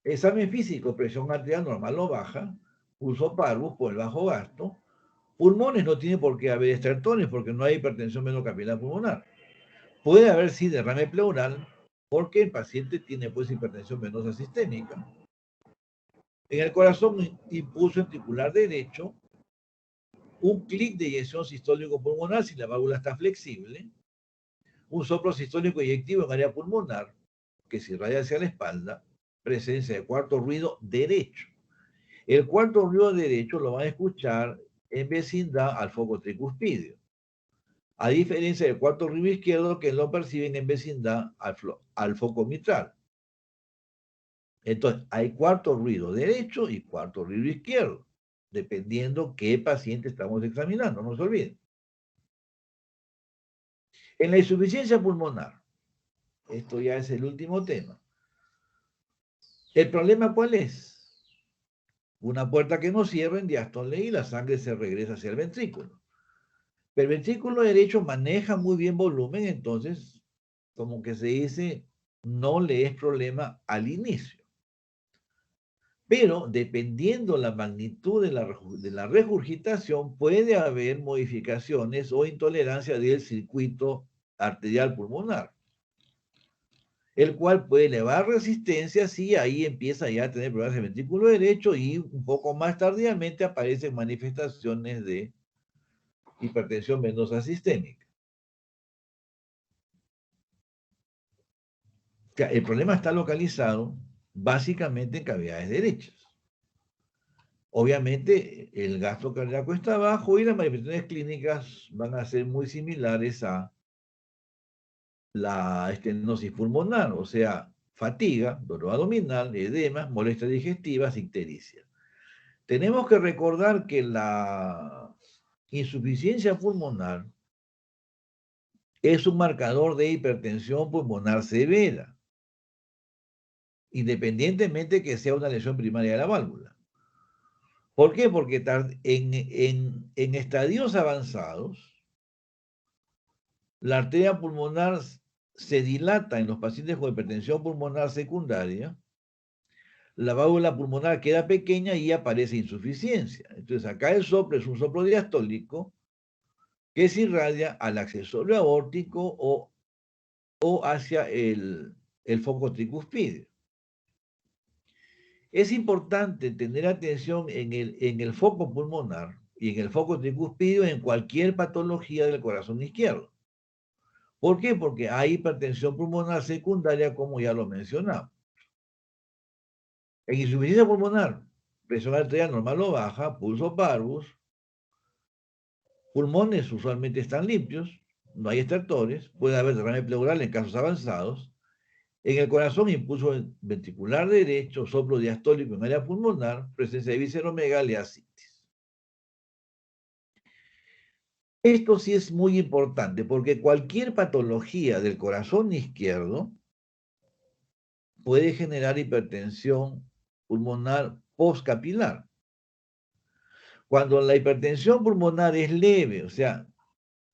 Examen físico, presión arterial normal o baja, pulso parvus por el bajo gasto. Pulmones no tiene por qué haber estertones porque no hay hipertensión venocapilar pulmonar. Puede haber sí derrame pleural porque el paciente tiene pues hipertensión venosa sistémica. En el corazón, impulso ventricular derecho, un clic de eyección sistólico pulmonar si la válvula está flexible, un soplo sistólico eyectivo en área pulmonar que se irradia hacia la espalda, presencia de cuarto ruido derecho. El cuarto ruido derecho lo van a escuchar en vecindad al foco tricuspidio, a diferencia del cuarto ruido izquierdo que lo perciben en vecindad al foco mitral. Entonces, hay cuarto ruido derecho y cuarto ruido izquierdo, dependiendo qué paciente estamos examinando, no se olviden. En la insuficiencia pulmonar, esto ya es el último tema. ¿El problema cuál es? Una puerta que no cierra en diástole y la sangre se regresa hacia el ventrículo. Pero el ventrículo derecho maneja muy bien volumen, entonces, como que se dice, no le es problema al inicio. Pero dependiendo la magnitud de la regurgitación, puede haber modificaciones o intolerancia del circuito arterial pulmonar, el cual puede elevar resistencias y ahí empieza ya a tener problemas de ventrículo derecho y un poco más tardíamente aparecen manifestaciones de hipertensión venosa sistémica. O sea, el problema está localizado básicamente en cavidades derechas. Obviamente el gasto cardíaco está bajo y las manifestaciones clínicas van a ser muy similares a la estenosis pulmonar, o sea, fatiga, dolor abdominal, edemas, molestias digestivas, ictericia. Tenemos que recordar que la insuficiencia pulmonar es un marcador de hipertensión pulmonar severa, independientemente que sea una lesión primaria de la válvula. ¿Por qué? Porque en estadios avanzados, la arteria pulmonar se dilata en los pacientes con hipertensión pulmonar secundaria, la válvula pulmonar queda pequeña y aparece insuficiencia. Entonces acá el soplo es un soplo diastólico que se irradia al accesorio aórtico o hacia el foco tricuspideo. Es importante tener atención en el foco pulmonar y en el foco tricuspideo en cualquier patología del corazón izquierdo. ¿Por qué? Porque hay hipertensión pulmonar secundaria, como ya lo mencionamos. En insuficiencia pulmonar, presión arterial normal o baja, pulso parvus, pulmones usualmente están limpios, no hay estertores, puede haber derrame pleural en casos avanzados. En el corazón, impulso ventricular derecho, soplo diastólico en área pulmonar, presencia de visceromegalia, asitis. Esto sí es muy importante porque cualquier patología del corazón izquierdo puede generar hipertensión pulmonar postcapilar. Cuando la hipertensión pulmonar es leve, o sea,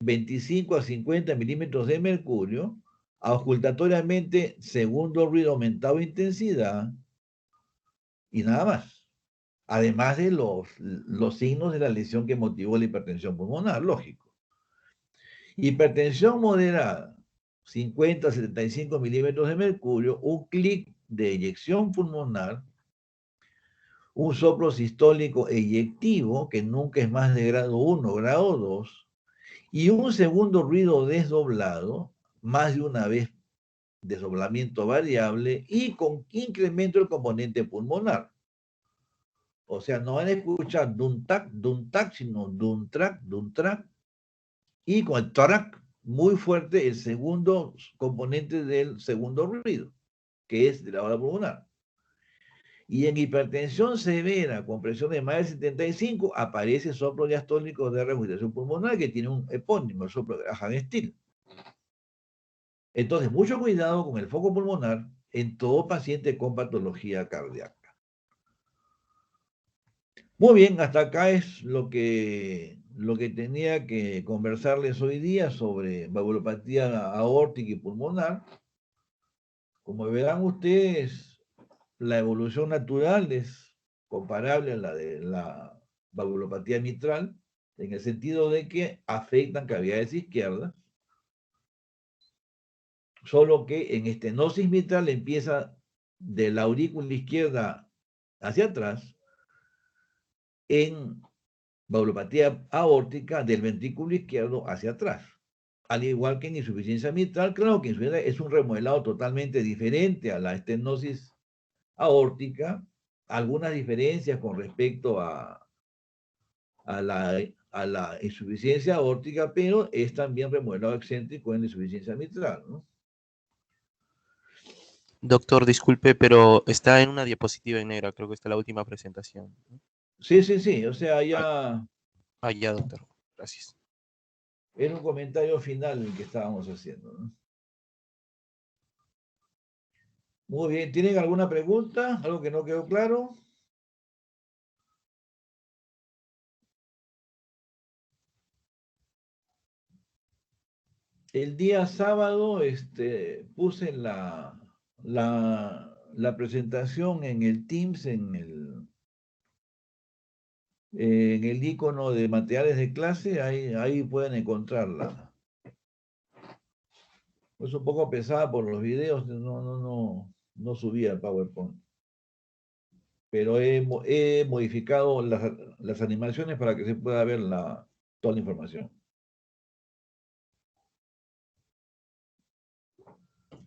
25 a 50 milímetros de mercurio, auscultatoriamente, segundo ruido aumentado de intensidad y nada más. Además de los signos de la lesión que motivó la hipertensión pulmonar, lógico. Hipertensión moderada, 50 a 75 milímetros de mercurio, un clic de eyección pulmonar, un soplo sistólico eyectivo, que nunca es más de grado 1, grado 2, y un segundo ruido desdoblado, más de una vez desdoblamiento variable, y con incremento del componente pulmonar. O sea, no van a escuchar dun tac, sino dun track, y con el track muy fuerte el segundo componente del segundo ruido, que es de la ola pulmonar. Y en hipertensión severa, con presión de más de 75, aparece soplo diastólico de regurgitación pulmonar, que tiene un epónimo, el soplo de Graham-Still. Entonces, mucho cuidado con el foco pulmonar en todo paciente con patología cardíaca. Muy bien, hasta acá es lo que tenía que conversarles hoy día sobre valvulopatía aórtica y pulmonar. Como verán ustedes, la evolución natural es comparable a la de la valvulopatía mitral, en el sentido de que afectan cavidades izquierdas, solo que en estenosis mitral empieza de la aurícula izquierda hacia atrás, en valvulopatía aórtica del ventrículo izquierdo hacia atrás. Al igual que en insuficiencia mitral, claro que insuficiencia es un remodelado totalmente diferente a la estenosis aórtica, algunas diferencias con respecto a la insuficiencia aórtica, pero es también remodelado excéntrico en la insuficiencia mitral, ¿no? Doctor, disculpe, pero está en una diapositiva en negra, creo que está la última presentación. Sí, sí, sí, o sea, Ah, ya ya, doctor. Gracias. era un comentario final el que estábamos haciendo, ¿no? Muy bien, ¿tienen alguna pregunta? ¿Algo que no quedó claro? El día sábado puse la presentación en el Teams, en el icono de materiales de clase, ahí pueden encontrarla. Es un poco pesada por los videos, no subía el PowerPoint. Pero he modificado las animaciones para que se pueda ver toda la información.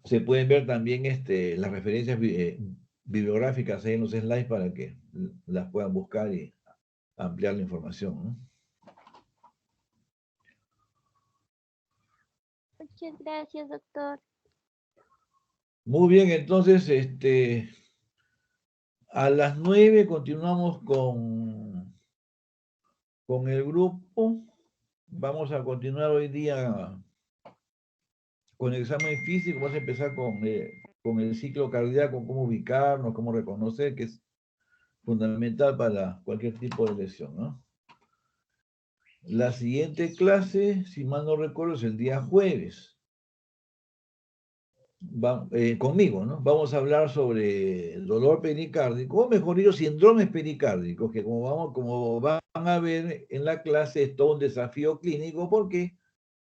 Se pueden ver también las referencias bibliográficas ahí en los slides para que las puedan buscar y ampliar la información, ¿no? Muchas gracias, doctor. Muy bien, entonces, a las 9 continuamos con el grupo. Vamos a continuar hoy día con el examen físico. Vamos a empezar con el ciclo cardíaco, cómo ubicarnos, cómo reconocer, que es fundamental para cualquier tipo de lesión, ¿no? La siguiente clase, si mal no recuerdo, es el día jueves. Conmigo, ¿no? Vamos a hablar sobre el dolor pericárdico, o mejor dicho, síndromes pericárdicos, que como van a ver en la clase es todo un desafío clínico, porque